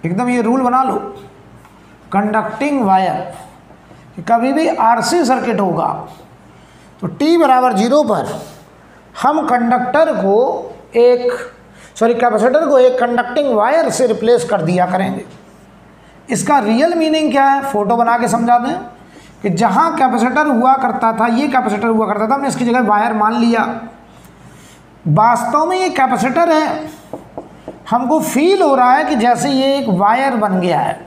Speaker 1: एकदम ये रूल बना लो, कंडक्टिंग वायर। कभी भी आरसी सर्किट होगा तो t बराबर 0 पर हम कैपेसिटर को एक कंडक्टिंग वायर से रिप्लेस कर दिया करेंगे। इसका रियल मीनिंग क्या है, फोटो बना के समझा दें कि जहाँ कैपेसिटर हुआ करता था, ये कैपेसिटर हुआ करता था, हमने इसकी जगह वायर मान लिया। वास्तव में ये कैपेसिटर है, हमको फील हो रहा है कि जैसे ये एक वायर बन गया है।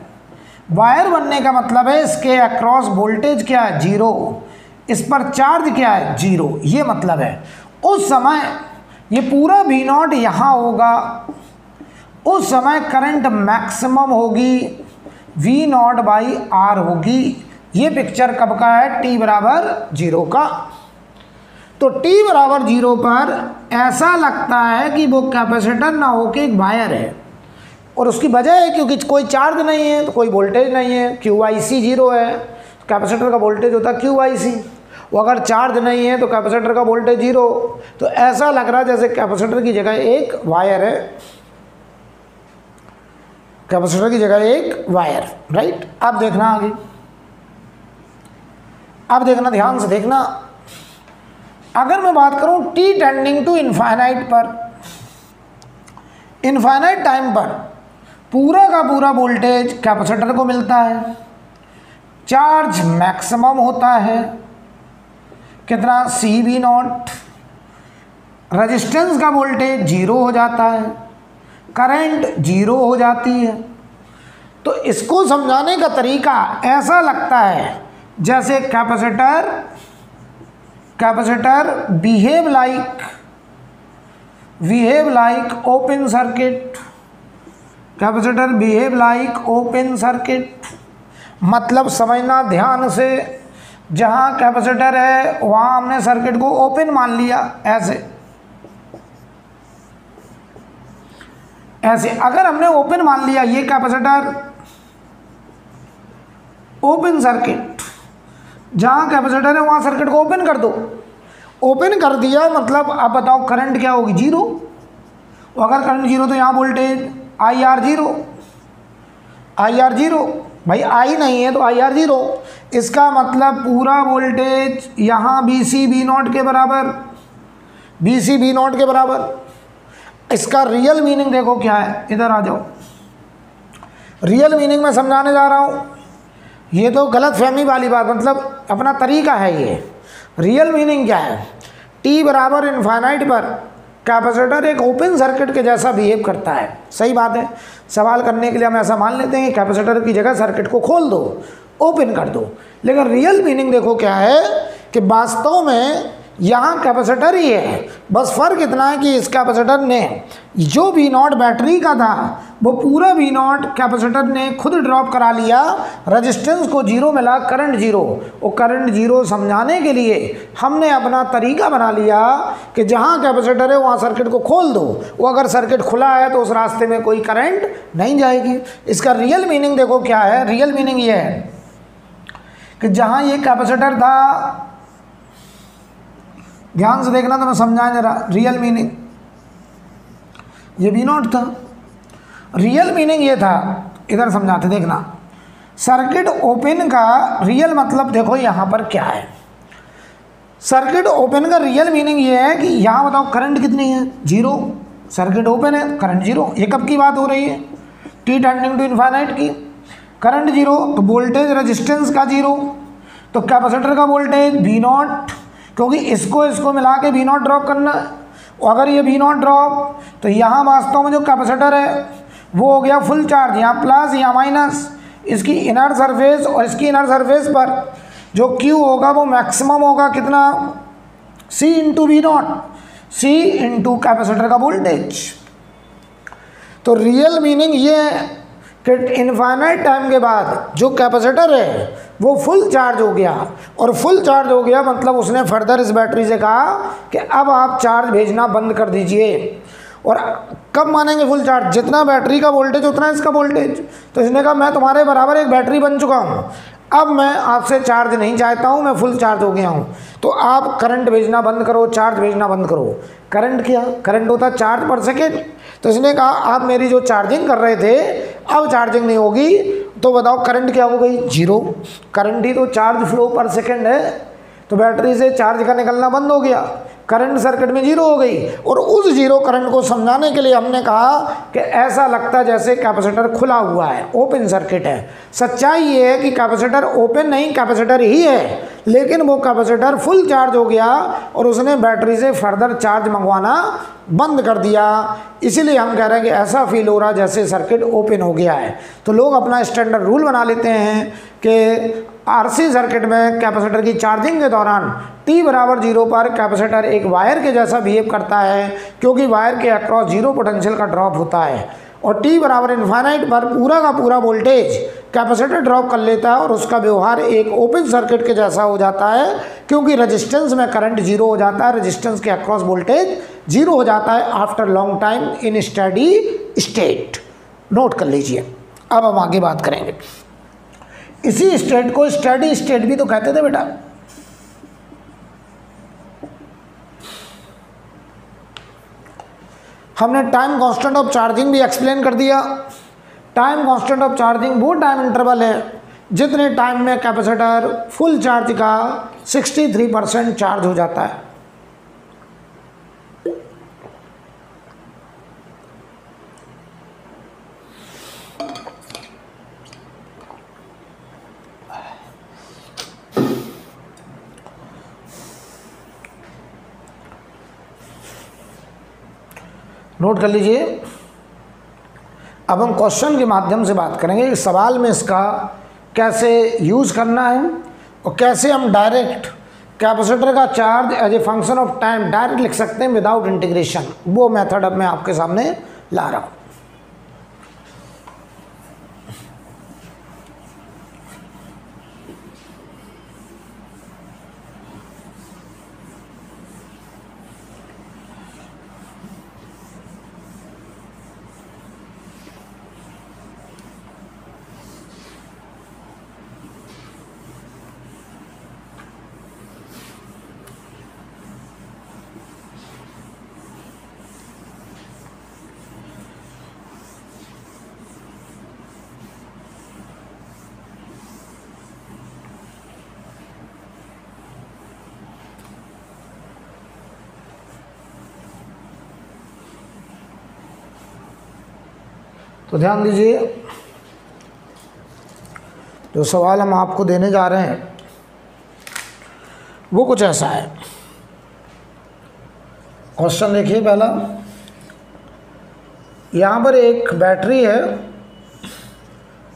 Speaker 1: वायर बनने का मतलब है इसके अक्रॉस वोल्टेज क्या है, 0, इस पर चार्ज क्या है, 0, ये मतलब है। उस समय ये पूरा V0 यहाँ होगा, उस समय करंट मैक्सिमम होगी, V0/R होगी। ये पिक्चर कब का है, t बराबर 0 का। तो t बराबर 0 पर ऐसा लगता है कि वो कैपेसिटर ना हो के एक वायर है, और उसकी वजह है क्योंकि कोई चार्ज नहीं है तो कोई वोल्टेज नहीं है, QIC 0 है। कैपेसिटर का वोल्टेज होता है QIC, वो अगर चार्ज नहीं है तो कैपेसिटर का वोल्टेज 0। तो ऐसा लग रहा है जैसे कैपेसिटर की जगह एक वायर है, कैपेसिटर की जगह एक वायर, राइट। अब देखना आगे, अब देखना, ध्यान से देखना। अगर मैं बात करूं t टेंडिंग टू इनफाइनाइट पर, इनफाइनाइट टाइम पर पूरा का पूरा वोल्टेज कैपेसिटर को मिलता है, चार्ज मैक्सिमम होता है, कितना, CV0, रेजिस्टेंस का वोल्टेज 0 हो जाता है, करंट जीरो हो जाती है। तो इसको समझाने का तरीका ऐसा लगता है जैसे capacitor behave like open circuit. Capacitor behave like open circuit मतलब समझना ध्यान से, जहाँ कैपेसिटर है वहाँ हमने सर्किट को ओपन मान लिया। ऐसे अगर हमने ओपन मान लिया, ये कैपेसिटर ओपन सर्किट, जहाँ कैपेसिटर है वहाँ सर्किट को ओपन कर दो। ओपन कर दिया मतलब अब बताओ करंट क्या होगी, जीरो। अगर करंट जीरो तो यहाँ वोल्टेज IR जीरो, भाई आई नहीं है तो IR जीरो। इसका मतलब पूरा वोल्टेज यहाँ BC B0 के बराबर। इसका रियल मीनिंग देखो क्या है, इधर आ जाओ। रियल मीनिंग मैं समझाने जा रहा हूँ, ये तो गलत फहमी वाली बात, मतलब अपना तरीका है ये। रियल मीनिंग क्या है, t बराबर इनफाइनाइट पर कैपेसिटर एक ओपन सर्किट के जैसा बिहेव करता है। सही बात है, सवाल करने के लिए हम ऐसा मान लेते हैं कि कैपेसिटर की जगह सर्किट को खोल दो, ओपन कर दो। लेकिन रियल मीनिंग देखो क्या है कि वास्तव में यहाँ कैपेसिटर ही है, बस फ़र्क इतना है कि इस कैपेसिटर ने जो V0 बैटरी का था वो पूरा V0 कैपेसिटर ने खुद ड्रॉप करा लिया, रेजिस्टेंस को जीरो मिला, करंट जीरो। और करंट जीरो समझाने के लिए हमने अपना तरीका बना लिया कि जहाँ कैपेसिटर है वहाँ सर्किट को खोल दो। वो अगर सर्किट खुला है तो उस रास्ते में कोई करंट नहीं जाएगी। इसका रियल मीनिंग देखो क्या है, रियल मीनिंग ये है कि जहाँ ये कैपेसिटर था, ध्यान से देखना तो मैं समझाएं जरा। रियल मीनिंग ये V0 था, रियल मीनिंग ये था, इधर समझाते देखना। सर्किट ओपन का रियल मतलब देखो यहाँ पर क्या है। सर्किट ओपन का रियल मीनिंग ये है कि यहाँ बताओ करंट कितनी है, जीरो। सर्किट ओपन है, करंट जीरो। ये कब की बात हो रही है, t टेंडिंग टू इनफाइनाइट की। करंट जीरो तो वोल्टेज रेजिस्टेंस का जीरो, तो कैपेसिटर का वोल्टेज V0, क्योंकि इसको मिला के V0 ड्रॉप करना है। और अगर ये V0 ड्रॉप तो यहाँ वास्तव में जो कैपेसिटर है वो हो गया फुल चार्ज, यहाँ प्लस यहाँ माइनस। इसकी इनर सरफेस और इसकी इनर सरफेस पर जो Q होगा वो मैक्सिमम होगा कितना, C into V0, C into capacitor का वोल्टेज। तो रियल मीनिंग ये है कि इनफाइनाइट टाइम के बाद जो कैपेसिटर है वो फुल चार्ज हो गया। और फुल चार्ज हो गया मतलब उसने फर्दर इस बैटरी से कहा कि अब आप चार्ज भेजना बंद कर दीजिए। और कब मानेंगे फुल चार्ज, जितना बैटरी का वोल्टेज उतना इसका वोल्टेज। तो इसने कहा मैं तुम्हारे बराबर एक बैटरी बन चुका हूँ, अब मैं आपसे चार्ज नहीं चाहता हूँ, मैं फुल चार्ज हो गया हूँ, तो आप करंट भेजना बंद करो, चार्ज भेजना बंद करो। करंट क्या, करंट होता चार्ज पर सेकेंड। तो इसने कहा आप मेरी जो चार्जिंग कर रहे थे अब चार्जिंग नहीं होगी, तो बताओ करंट क्या हो गई, जीरो। करंट ही तो चार्ज फ्लो पर सेकेंड है, तो बैटरी से चार्ज का निकलना बंद हो गया, करंट सर्किट में जीरो हो गई। और उस जीरो करंट को समझाने के लिए हमने कहा कि ऐसा लगता जैसे कैपेसिटर खुला हुआ है, ओपन सर्किट है। सच्चाई ये है कि कैपेसिटर ओपन नहीं, कैपेसिटर ही है, लेकिन वो कैपेसिटर फुल चार्ज हो गया और उसने बैटरी से फर्दर चार्ज मंगवाना बंद कर दिया। इसीलिए हम कह रहे हैं कि ऐसा फील हो रहा जैसे सर्किट ओपन हो गया है। तो लोग अपना स्टैंडर्ड रूल बना लेते हैं कि RC सर्किट में कैपेसिटर की चार्जिंग के दौरान t बराबर जीरो पर कैपेसिटर एक वायर के जैसा बिहेव करता है, क्योंकि वायर के अक्रॉस जीरो पोटेंशियल का ड्रॉप होता है। और t बराबर इनफाइनाइट पर पूरा का पूरा वोल्टेज कैपेसिटर ड्रॉप कर लेता है और उसका व्यवहार एक ओपन सर्किट के जैसा हो जाता है, क्योंकि रेजिस्टेंस में करंट जीरो हो जाता है, रेजिस्टेंस के अक्रॉस वोल्टेज जीरो हो जाता है after long time in steady state. Note कर लीजिए। अब हम आगे बात करेंगे। इसी स्टेट को स्टेडी स्टेट भी तो कहते थे बेटा। हमने टाइम कांस्टेंट ऑफ चार्जिंग भी एक्सप्लेन कर दिया। टाइम कांस्टेंट ऑफ चार्जिंग वो टाइम इंटरवल है जितने टाइम में कैपेसिटर फुल चार्ज का 63% चार्ज हो जाता है। नोट कर लीजिए। अब हम क्वेश्चन के माध्यम से बात करेंगे, सवाल में इसका कैसे यूज़ करना है और कैसे हम डायरेक्ट कैपेसिटर का charge as a function of time direct लिख सकते हैं विदाउट इंटीग्रेशन। वो मेथड अब मैं आपके सामने ला रहा हूँ। तो ध्यान दीजिए, जो सवाल हम आपको देने जा रहे हैं वो कुछ ऐसा है। क्वेश्चन देखिए पहला, यहाँ पर एक बैटरी है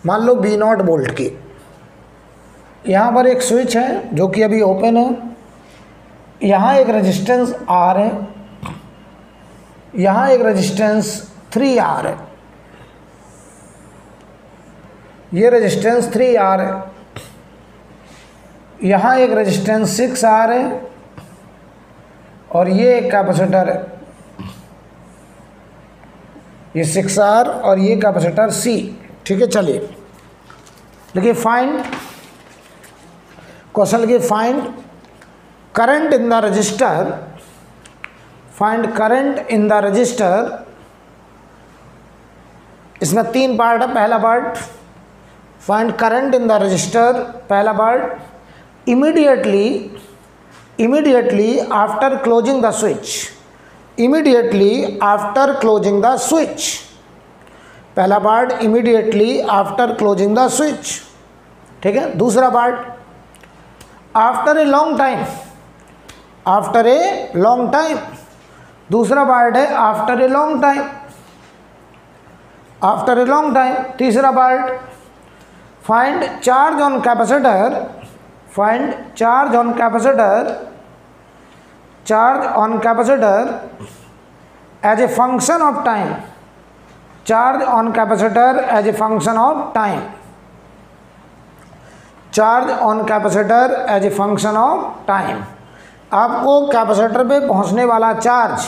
Speaker 1: मान लो V0 वोल्ट की, यहाँ पर एक स्विच है जो कि अभी ओपन है, यहाँ एक रेजिस्टेंस R है, यहाँ एक रेजिस्टेंस 3R है, ये रेजिस्टेंस 3R है, यहाँ एक रेजिस्टेंस 6R है और ये एक कैपेसिटर है, ये 6R और ये कैपेसिटर C। ठीक है, चलिए देखिए फाइंड, क्वेश्चन लिखिए find current in the register, find current in the register. इसमें 3 पार्ट है। पहला part find current in the register, पहला part immediately after closing the switch, immediately after closing the switch, पहला part immediately after closing the switch। ठीक है, दूसरा part after a long time, after a long time, दूसरा part है after a long time, after a long time। तीसरा part find charge on capacitor, find charge on capacitor, charge on capacitor as a function of time, charge on capacitor as a function of time, charge on capacitor as a function of time. आपको capacitor पे पहुंचने वाला charge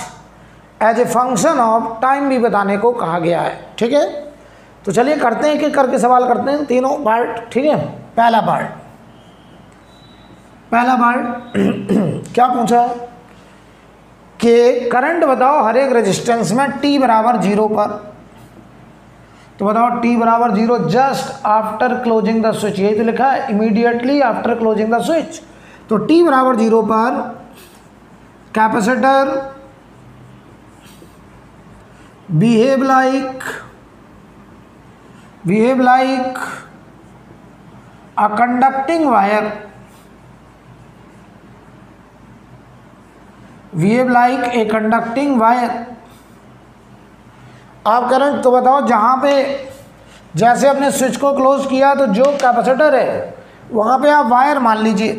Speaker 1: as a function of time भी बताने को कहा गया है। ठीक है, तो चलिए करते हैं, एक एक करके सवाल करते हैं, तीनों पार्ट। ठीक है, पहला पार्ट क्या पूछा है कि करंट बताओ हर एक रेजिस्टेंस में t बराबर 0 पर। तो बताओ t बराबर 0 just after closing the switch, यही तो लिखा है immediately after closing the switch. तो t बराबर 0 पर capacitor behave like a conducting wire, behave like a conducting wire। आप करंट तो बताओ जहाँ पे जैसे आपने स्विच को क्लोज किया तो जो कैपेसिटर है वहाँ पे आप वायर मान लीजिए।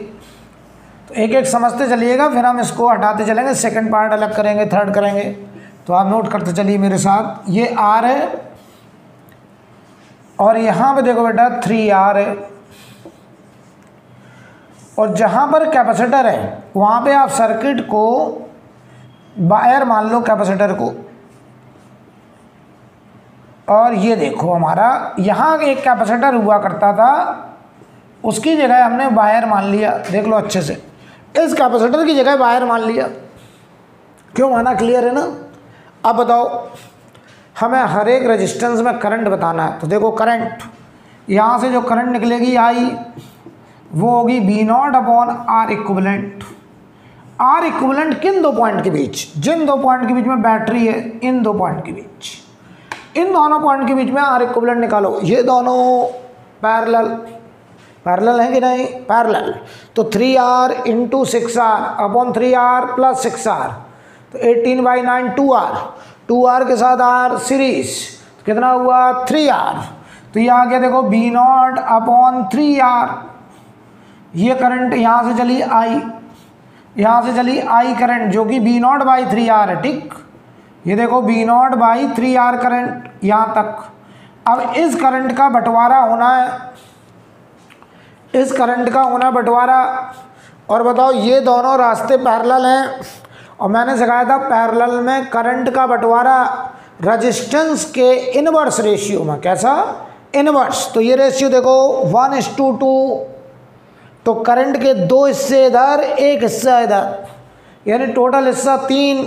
Speaker 1: तो एक एक समझते चलिएगा, फिर हम इसको हटाते चलेंगे, सेकंड पार्ट अलग करेंगे, थर्ड करेंगे। तो आप नोट करते चलिए मेरे साथ, ये R है और यहाँ पे देखो बेटा 3R है, और जहाँ पर कैपेसिटर है वहाँ पे आप सर्किट को वायर मान लो कैपेसिटर को। और ये देखो हमारा यहाँ एक कैपेसिटर हुआ करता था, उसकी जगह हमने वायर मान लिया। देख लो अच्छे से, इस कैपेसिटर की जगह वायर मान लिया। क्यों माना, क्लियर है ना। अब बताओ हमें हर एक रेजिस्टेंस में करंट बताना है। तो देखो करंट, यहाँ से जो करंट निकलेगी आई वो होगी V0/R इक्विवेलेंट। R इक्विवेलेंट किन दो पॉइंट के बीच, जिन दो पॉइंट के बीच में बैटरी है, इन दो पॉइंट के बीच, इन दोनों पॉइंट के बीच में R इक्विवेलेंट निकालो। ये दोनों पैरेलल है कि नहीं, पैरेलल। तो 3R into 6R upon 3R plus 6R, तो 18/9 2R, 2R के साथ R सीरीज, कितना हुआ 3R। तो ये आ गया देखो V0 अपॉन 3R। ये करंट यहाँ से चली I, यहाँ से चली I करंट जो कि V0 बाई 3R है, ठीक। ये देखो V0 बाई 3R करंट यहाँ तक। अब इस करंट का बंटवारा होना है, इस करंट का होना बंटवारा। और बताओ ये दोनों रास्ते पैरेलल हैं, और मैंने सिखाया था पैरेलल में करंट का बंटवारा रेजिस्टेंस के इनवर्स रेशियो में। कैसा? इनवर्स। तो ये रेशियो देखो 1:2। तो करंट के 2 हिस्से इधर, 1 हिस्सा इधर, यानी टोटल हिस्सा 3।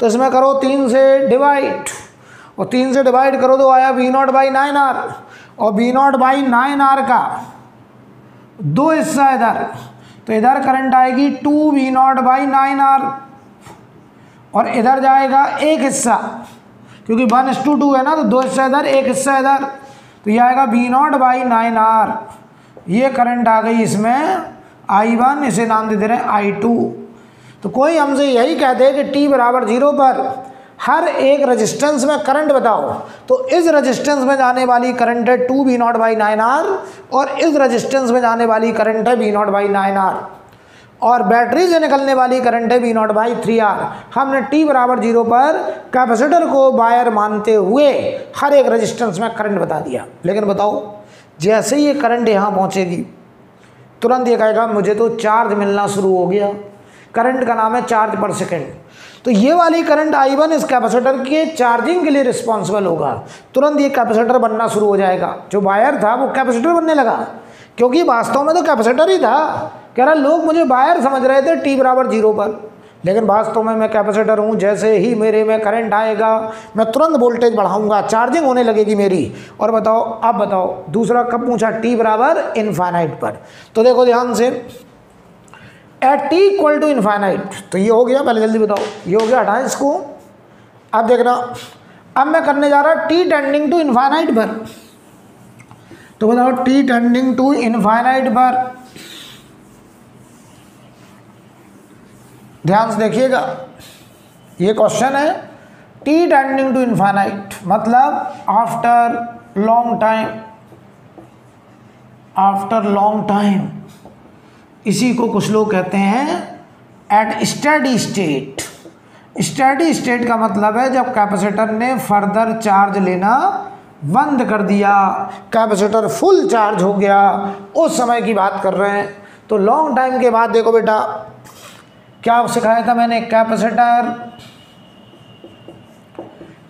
Speaker 1: तो इसमें करो 3 से डिवाइड, और 3 से डिवाइड करो तो आया V0 बाई 9R। और V0 बाई 9R का 2 हिस्सा इधर, तो इधर करंट आएगी 2V0 बाई 9R। और इधर जाएगा 1 हिस्सा, क्योंकि 1:2 है ना, तो 2 हिस्सा इधर, 1 हिस्सा इधर। तो ये आएगा V0 बाई 9R। ये करंट आ गई इसमें I1, इसे नाम दे दे रहे हैं I2। तो कोई हमसे यही कहते हैं कि t बराबर 0 पर हर एक रेजिस्टेंस में करंट बताओ, तो इस रेजिस्टेंस में जाने वाली करंट है 2V0 बाई 9R, और इस रेजिस्टेंस में जाने वाली करंट है V0 बाई 9R, और बैटरी से निकलने वाली करंट है V0 बाई 3R। हमने t बराबर 0 पर कैपेसिटर को वायर मानते हुए हर एक रेजिस्टेंस में करंट बता दिया। लेकिन बताओ, जैसे ही ये करंट यहाँ पहुँचेगी तुरंत ये कहेगा मुझे तो चार्ज मिलना शुरू हो गया। करंट का नाम है चार्ज पर सेकेंड। तो ये वाली करंट I1 इस कैपेसिटर के चार्जिंग के लिए रिस्पॉन्सिबल होगा। तुरंत ये कैपेसिटर बनना शुरू हो जाएगा। जो वायर था वो कैपेसिटर बनने लगा, क्योंकि वास्तव में तो कैपेसिटर ही था। कह रहा लोग मुझे वायर समझ रहे थे t बराबर 0 पर, लेकिन वास्तव में मैं कैपेसिटर हूँ। जैसे ही मेरे में करंट आएगा मैं तुरंत वोल्टेज बढ़ाऊंगा, चार्जिंग होने लगेगी मेरी। और बताओ, अब बताओ दूसरा कब पूछा? t बराबर इनफाइनाइट पर। तो देखो ध्यान से, at t equal to infinite, तो ये हो गया। पहले जल्दी बताओ, ये हो गया, हटाएं इसको। अब देखना, अब मैं करने जा रहा t टेंडिंग टू इनफाइनाइट पर। तो बताओ t टेंडिंग टू इनफाइनाइट पर, ध्यान से देखिएगा, ये क्वेश्चन है। t टेंडिंग टू इनफाइनाइट मतलब after long time, after long time, इसी को कुछ लोग कहते हैं at steady state. Steady state का मतलब है जब कैपेसिटर ने फर्दर चार्ज लेना बंद कर दिया, कैपेसिटर फुल चार्ज हो गया, उस समय की बात कर रहे हैं। तो लॉन्ग टाइम के बाद देखो बेटा, क्या सिखाया था मैंने?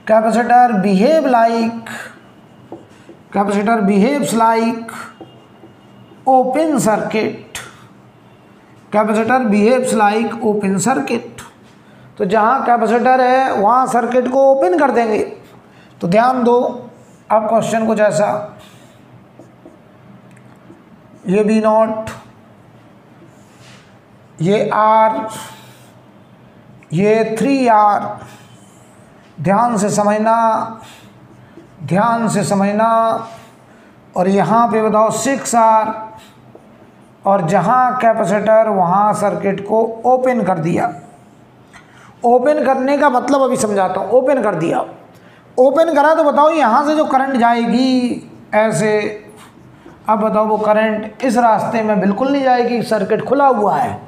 Speaker 1: Capacitor behave like, capacitor behaves like open circuit, capacitor behaves like open circuit. तो जहाँ कैपेसिटर है वहाँ सर्किट को ओपन कर देंगे। तो ध्यान दो अब क्वेश्चन कुछ ऐसा, ये V0, ये R, ये 3R, ध्यान से समझना, ध्यान से समझना। और यहाँ पे बताओ 6R, और जहाँ कैपेसिटर वहाँ सर्किट को ओपन कर दिया। ओपन करने का मतलब अभी समझाता हूँ। ओपन कर दिया, ओपन करा तो बताओ यहाँ से जो करंट जाएगी ऐसे, अब बताओ वो करंट इस रास्ते में बिल्कुल नहीं जाएगी, सर्किट खुला हुआ है,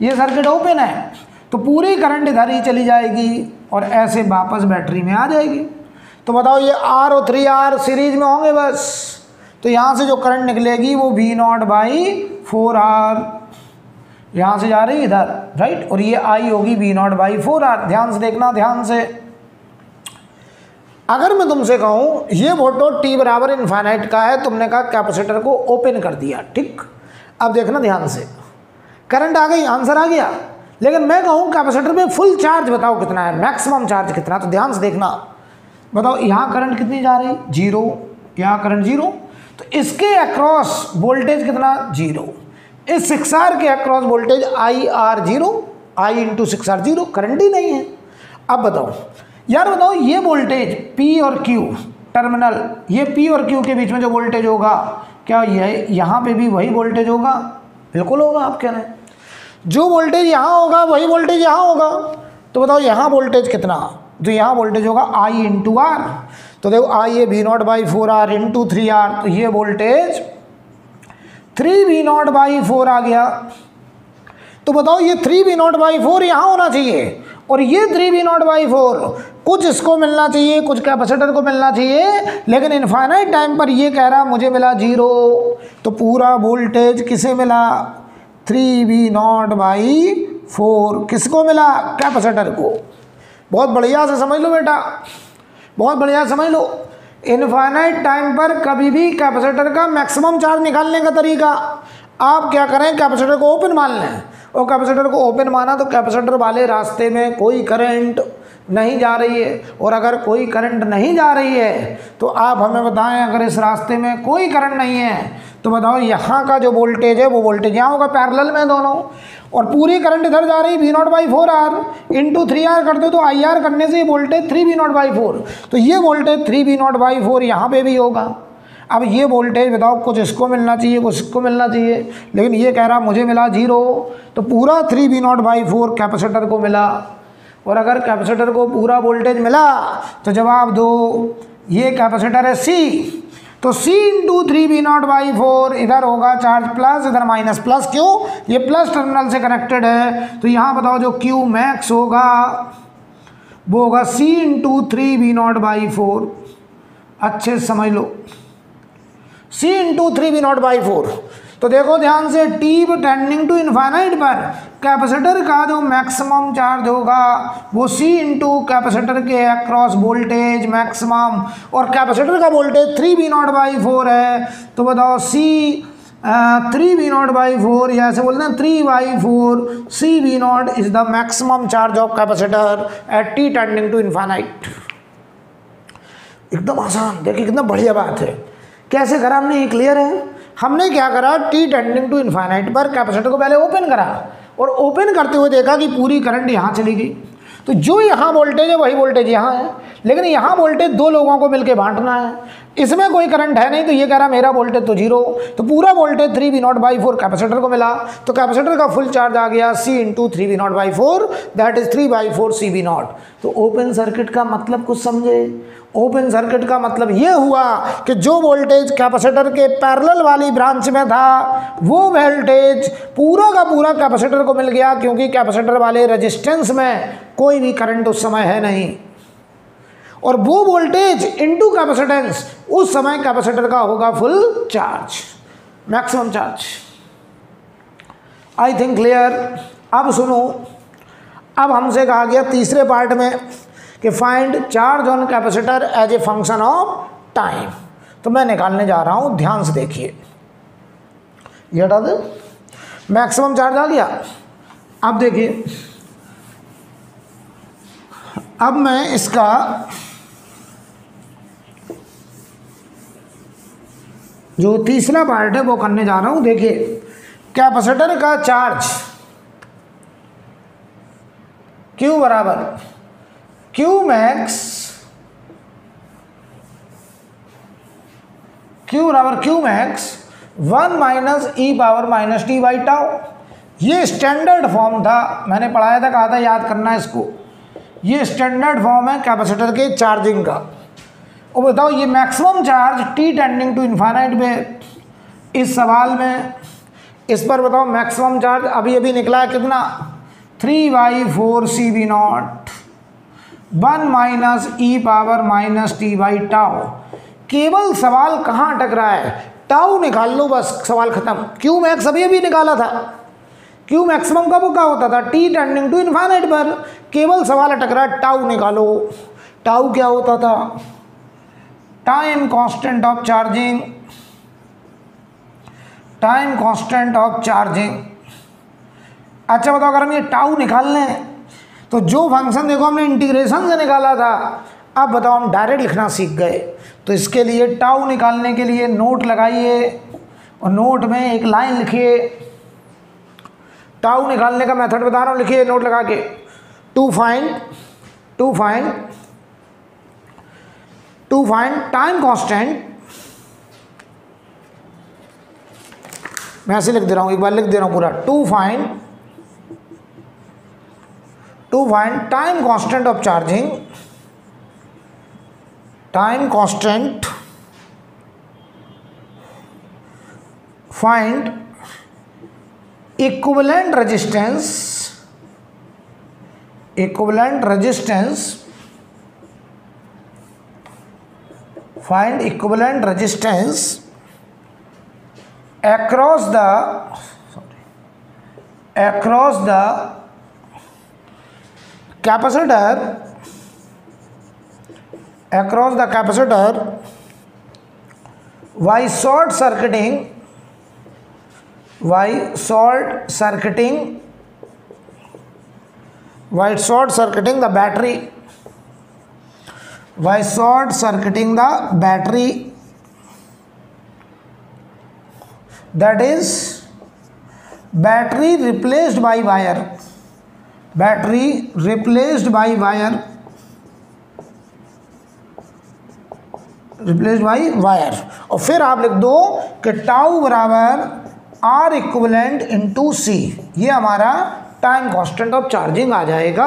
Speaker 1: ये सर्किट ओपन है, तो पूरी करंट इधर ही चली जाएगी और ऐसे वापस बैटरी में आ जाएगी। तो बताओ ये R और 3R सीरीज में होंगे बस, तो यहाँ से जो करंट निकलेगी वो V0 बाई 4R यहाँ से जा रही है इधर, राइट, और ये I होगी V0 बाई 4R। ध्यान से देखना, ध्यान से। अगर मैं तुमसे कहूँ ये फोटो t बराबर इनफाइनाइट का है, तुमने कहा कैपेसिटर को ओपन कर दिया, ठीक। अब देखना ध्यान से, करंट आ गई, आंसर आ गया। लेकिन मैं कहूँ कैपेसिटर में फुल चार्ज बताओ कितना है, मैक्सिमम चार्ज कितना। तो ध्यान से देखना, बताओ यहाँ करंट कितनी जा रही? 0, यहाँ करंट 0, तो इसके अक्रॉस वोल्टेज कितना? 0। इस 6R के across voltage IR 0, I into 6R 0, current ही नहीं है। अब बताओ यार, बताओ ये वोल्टेज P और Q टर्मिनल, ये P और Q के बीच में जो वोल्टेज होगा, क्या ये यहाँ पे भी वही वोल्टेज होगा? बिल्कुल होगा। आप कह रहे हैं जो वोल्टेज यहाँ होगा वही वोल्टेज यहाँ होगा। तो बताओ यहाँ वोल्टेज कितना? तो यहाँ वोल्टेज होगा I इंटू R। तो देखो आई ए V0/4R इंटू 3R, तो ये वोल्टेज 3V0/4 आ गया। तो बताओ ये 3V0/4 यहाँ होना चाहिए और ये 3V0/4, कुछ इसको मिलना चाहिए, कुछ कैपेसिटर को मिलना चाहिए, लेकिन इनफाइनाइट टाइम पर ये कह रहा मुझे मिला 0। तो पूरा वोल्टेज किसे मिला? 3V0/4 किसको मिला? कैपेसिटर को। बहुत बढ़िया से समझ लो बेटा, बहुत बढ़िया समझ लो। इनफाइनाइट टाइम पर कभी भी कैपेसिटर का मैक्सिमम चार्ज निकालने का तरीका, आप क्या करें, कैपेसिटर को ओपन मान लें, और कैपेसिटर को ओपन माना तो कैपेसिटर वाले रास्ते में कोई करंट नहीं जा रही है, और अगर कोई करंट नहीं जा रही है तो आप हमें बताएं, अगर इस रास्ते में कोई करंट नहीं है तो बताओ यहाँ का जो वोल्टेज है वो वोल्टेज यहाँ होगा, पैरेलल में दोनों, और पूरी करंट इधर जा रही V0/4R इंटू 3R कर दो तो IR करने से ये वोल्टेज 3V0/4, तो ये वोल्टेज 3V0/4 यहाँ पे भी होगा। अब ये वोल्टेज बताओ, कुछ इसको मिलना चाहिए, कुछ इसको मिलना चाहिए, लेकिन ये कह रहा मुझे मिला 0, तो पूरा 3V0/4 कैपेसिटर को मिला। और अगर कैपेसिटर को पूरा वोल्टेज मिला तो जवाब दो, ये कैपेसिटर है C, तो C इंटू 3V0/4, इधर होगा चार्ज प्लस, इधर माइनस। प्लस क्यों? ये प्लस टर्मिनल से कनेक्टेड है, तो यहाँ बताओ जो Q मैक्स होगा वो होगा C इंटू 3V0/4। अच्छे से समझ लो, C इंटू 3V0/4। तो देखो ध्यान से, T टेंडिंग टू इनफाइनाइट पर कैपेसिटर का जो मैक्सिमम चार्ज होगा वो C इंटू कैपेसिटर के अक्रॉस वोल्टेज मैक्सिमम, और कैपेसिटर का वोल्टेज 3V0/4 है, तो बताओ C 3V0/4, या ऐसे बोलते हैं 3/4 CV0 is the maximum charge of capacitor at T tending to infinite. एकदम आसान, देखिए कितना बढ़िया बात है। कैसे करा हमने, ये क्लियर है? हमने क्या करा, T टेंडिंग टू इनफाइनाइट पर कैपेसिटर को पहले ओपन करा, और ओपन करते हुए देखा कि पूरी करंट यहाँ चली गई, तो जो यहाँ वोल्टेज है वही वोल्टेज यहाँ है, लेकिन यहाँ वोल्टेज दो लोगों को मिलकर बांटना है, इसमें कोई करंट है नहीं, तो ये कह रहा मेरा वोल्टेज तो 0, तो पूरा वोल्टेज 3V0/4 कैपेसिटर को मिला, तो कैपेसिटर का फुल चार्ज आ गया C into 3V0/4, that is 3/4 CV0। तो ओपन सर्किट का मतलब कुछ समझे? ओपन सर्किट का मतलब ये हुआ कि जो वोल्टेज कैपेसिटर के पैरेलल वाली ब्रांच में था वो वोल्टेज पूरा का पूरा कैपेसिटर को मिल गया, क्योंकि कैपेसिटर वाले रेजिस्टेंस में कोई भी करंट उस समय है नहीं, और वो वोल्टेज इनटू कैपेसिटेंस उस समय कैपेसिटर का होगा full charge, maximum charge. I think clear. अब सुनो, अब हमसे कहा गया तीसरे पार्ट में कि find charge on capacitor as a function of time, तो मैं निकालने जा रहा हूं, ध्यान से देखिए। ये हटा दे, मैक्सिमम चार्ज आ गया। अब देखिए, अब मैं इसका जो तीसरा पार्ट है वो करने जा रहा हूं। देखिए, कैपेसिटर का चार्ज Q बराबर Q max one minus E power minus T by tau. ये स्टैंडर्ड फॉर्म था, मैंने पढ़ाया था, कहा था याद करना है इसको। ये स्टैंडर्ड फॉर्म है कैपेसिटर के चार्जिंग का। और बताओ ये maximum charge T tending to infinite में, इस सवाल में इस पर बताओ मैक्सिमम चार्ज अभी अभी निकला है कितना, 3/4 CV0 1 minus E power minus T by tau. केवल सवाल कहाँ अटक रहा है, टाउ निकाल लो, बस सवाल खत्म। Q मैक्स अभी अभी निकाला था, Q मैक्सिमम कब क्या होता था, T टेंडिंग टू इनफाइनाइट पर। केवल सवाल अटक रहा है, टाउ निकालो। टाउ क्या होता था, time constant of charging, time constant of charging. अच्छा बताओ, अगर हम ये टाउ निकाल लें तो जो फंक्शन देखो हमने इंटीग्रेशन से निकाला था, अब बताओ हम डायरेक्ट लिखना सीख गए। तो इसके लिए टाउ निकालने के लिए नोट लगाइए और नोट में एक लाइन लिखिए। टाउ निकालने का मेथड बता रहा हूँ, लिखिए नोट लगा के। टू फाइंड टाइम कांस्टेंट, मैं ऐसे लिख दे रहा हूँ, एक बार लिख दे रहा हूँ पूरा। To find time constant of charging, time constant find equivalent resistance find equivalent resistance across the capacitor by short circuiting the battery, that is battery replaced by wire, और फिर आप लिख दो कि टाउ बराबर आर इक्विवेलेंट इंटू सी, ये हमारा time constant of charging आ जाएगा।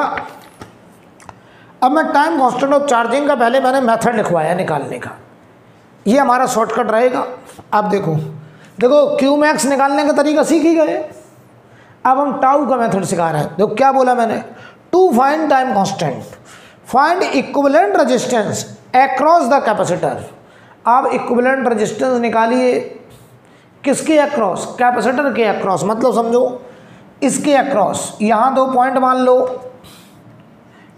Speaker 1: अब मैं टाइम कांस्टेंट ऑफ चार्जिंग का पहले मैंने मेथड लिखवाया निकालने का, ये हमारा शॉर्टकट रहेगा। अब देखो क्यू मैक्स निकालने का तरीका सीख ही गए, अब हम टाउ का मेथड सिखा रहे हैं। देखो क्या बोला मैंने, to find time constant find equivalent resistance across the capacitor. आप इक्विवेलेंट रेजिस्टेंस निकालिए, किसके अक्रॉस, कैपेसिटर के अक्रॉस, मतलब समझो इसके अक्रॉस, यहाँ 2 पॉइंट मान लो,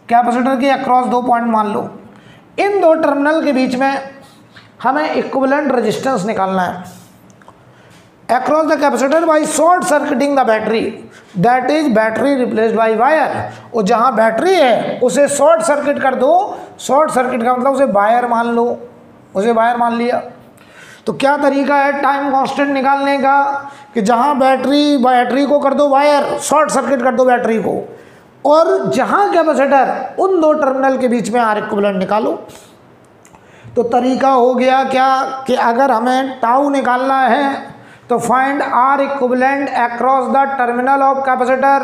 Speaker 1: कैपेसिटर के अक्रॉस 2 पॉइंट मान लो, इन 2 टर्मिनल के बीच में हमें इक्विवेलेंट रेजिस्टेंस निकालना है। Across the capacitor by short circuiting the battery, that is battery replaced by wire. और जहाँ बैटरी है उसे शॉर्ट सर्किट कर दो, शॉर्ट सर्किट का मतलब उसे वायर मान लो, उसे वायर मान लिया। तो क्या तरीका है टाइम कांस्टेंट निकालने का कि जहाँ बैटरी को कर दो वायर, शॉर्ट सर्किट कर दो बैटरी को, और जहाँ कैपेसिटर, उन 2 टर्मिनल के बीच में आर इक्विवेलेंट निकालो। तो तरीका हो गया क्या कि अगर हमें टाउ निकालना है तो find R equivalent across the terminal of capacitor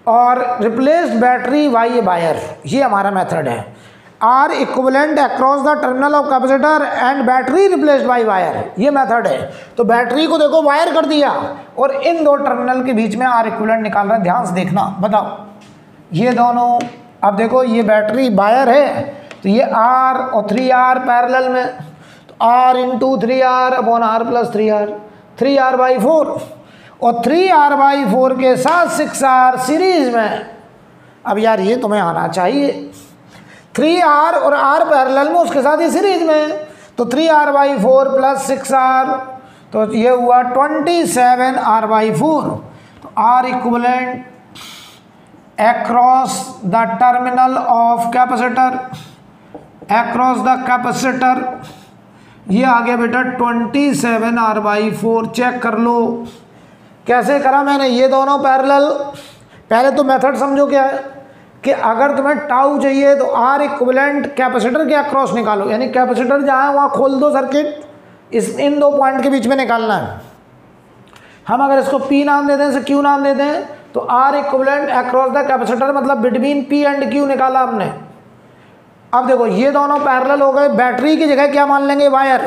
Speaker 1: और रिप्लेस्ड बैटरी बाय वायर, ये हमारा मेथड है। R equivalent across the terminal of capacitor and battery replaced by wire, ये मेथड है। तो बैटरी को देखो वायर कर दिया और इन 2 टर्मिनल के बीच में आर इक्विवेलेंट निकाल रहे हैं। ध्यान से देखना, बताओ ये दोनों, अब देखो ये बैटरी वायर है तो ये आर और 3R पैरेलल में, तो R into 3R upon R plus 3R/4, और 3R/4 के साथ 6R सीरीज में। अब यार ये तुम्हें आना चाहिए, 3R और R पैरेलल में, उसके साथ ही सीरीज में, तो 3R/4 प्लस 6R, तो ये हुआ 27R/4। तो R equivalent across the terminal of capacitor, ये आ गया बेटा 27R/4। चेक कर लो कैसे करा मैंने, ये दोनों पैरेलल। पहले तो मेथड समझो क्या है कि अगर तुम्हें टाउ चाहिए तो आर इक्विवेलेंट कैपेसिटर के अक्रॉस निकालो, यानी कैपेसिटर जहाँ है वहाँ खोल दो सर्किट, इन 2 पॉइंट के बीच में निकालना है। हम अगर इसको P नाम देते हैं, इसे Q नाम देते हैं, तो R equivalent across the capacitor मतलब बिटवीन P एंड Q निकाला हमने। अब देखो ये दोनों पैरेलल हो गए, बैटरी की जगह क्या मान लेंगे, वायर,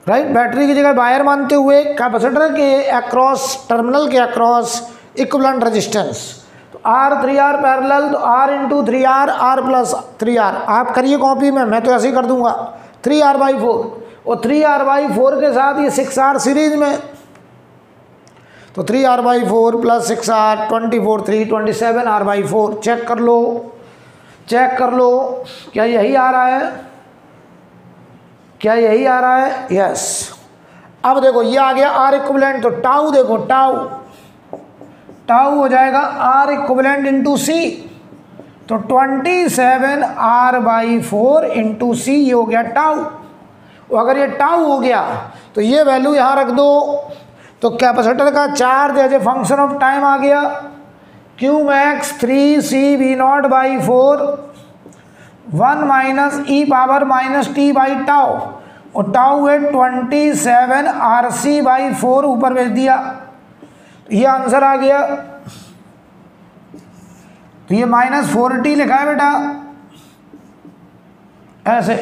Speaker 1: राइट। बैटरी की जगह वायर मानते हुए कैपेसिटर के अक्रॉस, टर्मिनल के अक्रॉस इक्विवेलेंट रेजिस्टेंस, तो R 3R पैरेलल, तो R into 3R, R plus 3R। आप करिए कॉपी में, मैं तो ऐसे ही कर दूंगा, 3R/4, और 3R/4 के साथ ये 6R सीरीज में, तो 3R/4 plus 6R 24, 3 27R/4। Check कर लो क्या यही आ रहा है, यस। अब देखो ये आ गया आर इक्विवेलेंट, तो टाउ देखो, टाउ हो जाएगा आर इक्विवेलेंट इंटू सी, तो 27R/4 इंटू सी, ये हो गया टाउ। और अगर ये टाउ हो गया तो ये वैल्यू यहाँ रख दो, तो कैपेसिटर का charge as a function of time आ गया, Q max 3CV0/4 1 minus e power minus t by tau, और टाउ है 27RC/4, ऊपर भेज दिया, तो ये आंसर आ गया। तो ये -40 लिखा है बेटा, ऐसे।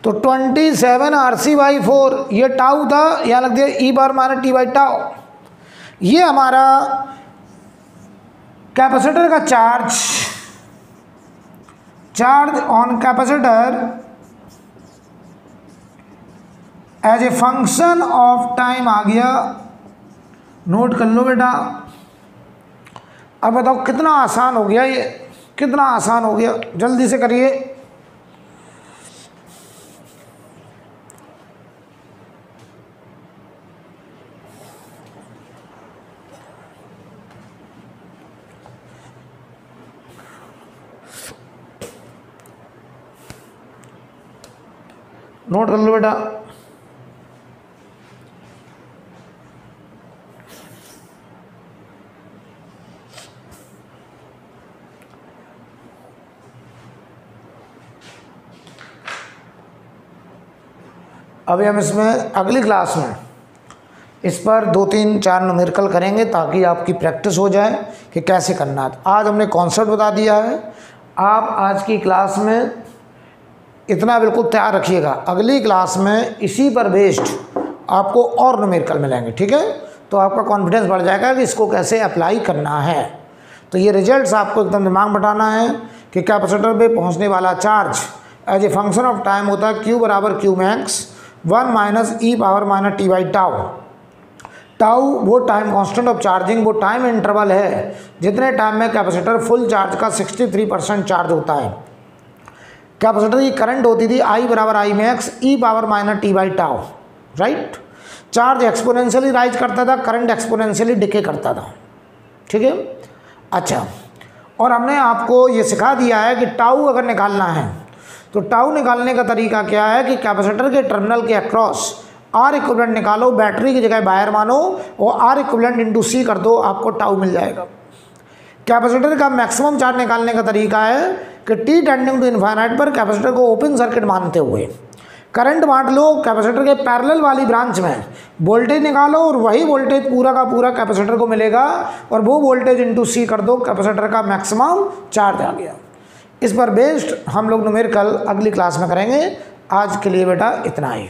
Speaker 1: तो 27 RC/4 ये टाउ था, यहाँ लग दिया ई बार माइनस टी बाई टाउ। ये हमारा कैपेसिटर का charge on capacitor as a function of time आ गया। नोट कर लो बेटा। अब बताओ कितना आसान हो गया ये, कितना आसान हो गया, जल्दी से करिए। नोट कर लो बेटा। अभी हम इसमें अगली क्लास में इस पर 2-3-4 न्यूमेरिकल करेंगे ताकि आपकी प्रैक्टिस हो जाए कि कैसे करना है। आज हमने कॉन्सेप्ट बता दिया है। आप आज की क्लास में इतना बिल्कुल तैयार रखिएगा, अगली क्लास में इसी पर बेस्ड आपको और न्यूमेरिकल मिलेंगे, ठीक है। तो आपका कॉन्फिडेंस बढ़ जाएगा कि इसको कैसे अप्लाई करना है। तो ये रिजल्ट्स आपको एकदम दिमाग में बैठाना है कि कैपेसिटर पे पहुंचने वाला charge as a function of time होता है Q बराबर Q max 1 minus E power minus T by tau. Tau वो टाइम कांस्टेंट ऑफ चार्जिंग, वो टाइम इंटरवल है जितने टाइम में कैपेसिटर फुल चार्ज का 63% चार्ज होता है। कैपेसिटर की करंट होती थी I बराबर I max E power minus T by tau, right. Charge exponentially rise करता था, करंट एक्सपोनेंशियली डिके करता था, ठीक है। अच्छा, और हमने आपको ये सिखा दिया है कि टाउ अगर निकालना है तो टाउ निकालने का तरीका क्या है कि कैपेसिटर के टर्मिनल के अक्रॉस आर इक्विवेलेंट निकालो, बैटरी की जगह वायर मानो और आर इक्विवेलेंट इंटू सी कर दो, आपको टाउ मिल जाएगा। कैपेसिटर का मैक्सिमम चार्ज निकालने का तरीका है कि टी टेंडिंग टू इन्फाइनाइट पर कैपेसिटर को ओपन सर्किट मानते हुए करंट बांट लो, कैपेसिटर के पैरेलल वाली ब्रांच में वोल्टेज निकालो और वही वोल्टेज पूरा का पूरा कैपेसिटर को मिलेगा और वो वोल्टेज इंटू सी कर दो, कैपेसिटर का मैक्सिमम चार्ज आ गया। इस पर बेस्ड हम लोग न्यूमेरिकल अगली क्लास में करेंगे। आज के लिए बेटा इतना ही।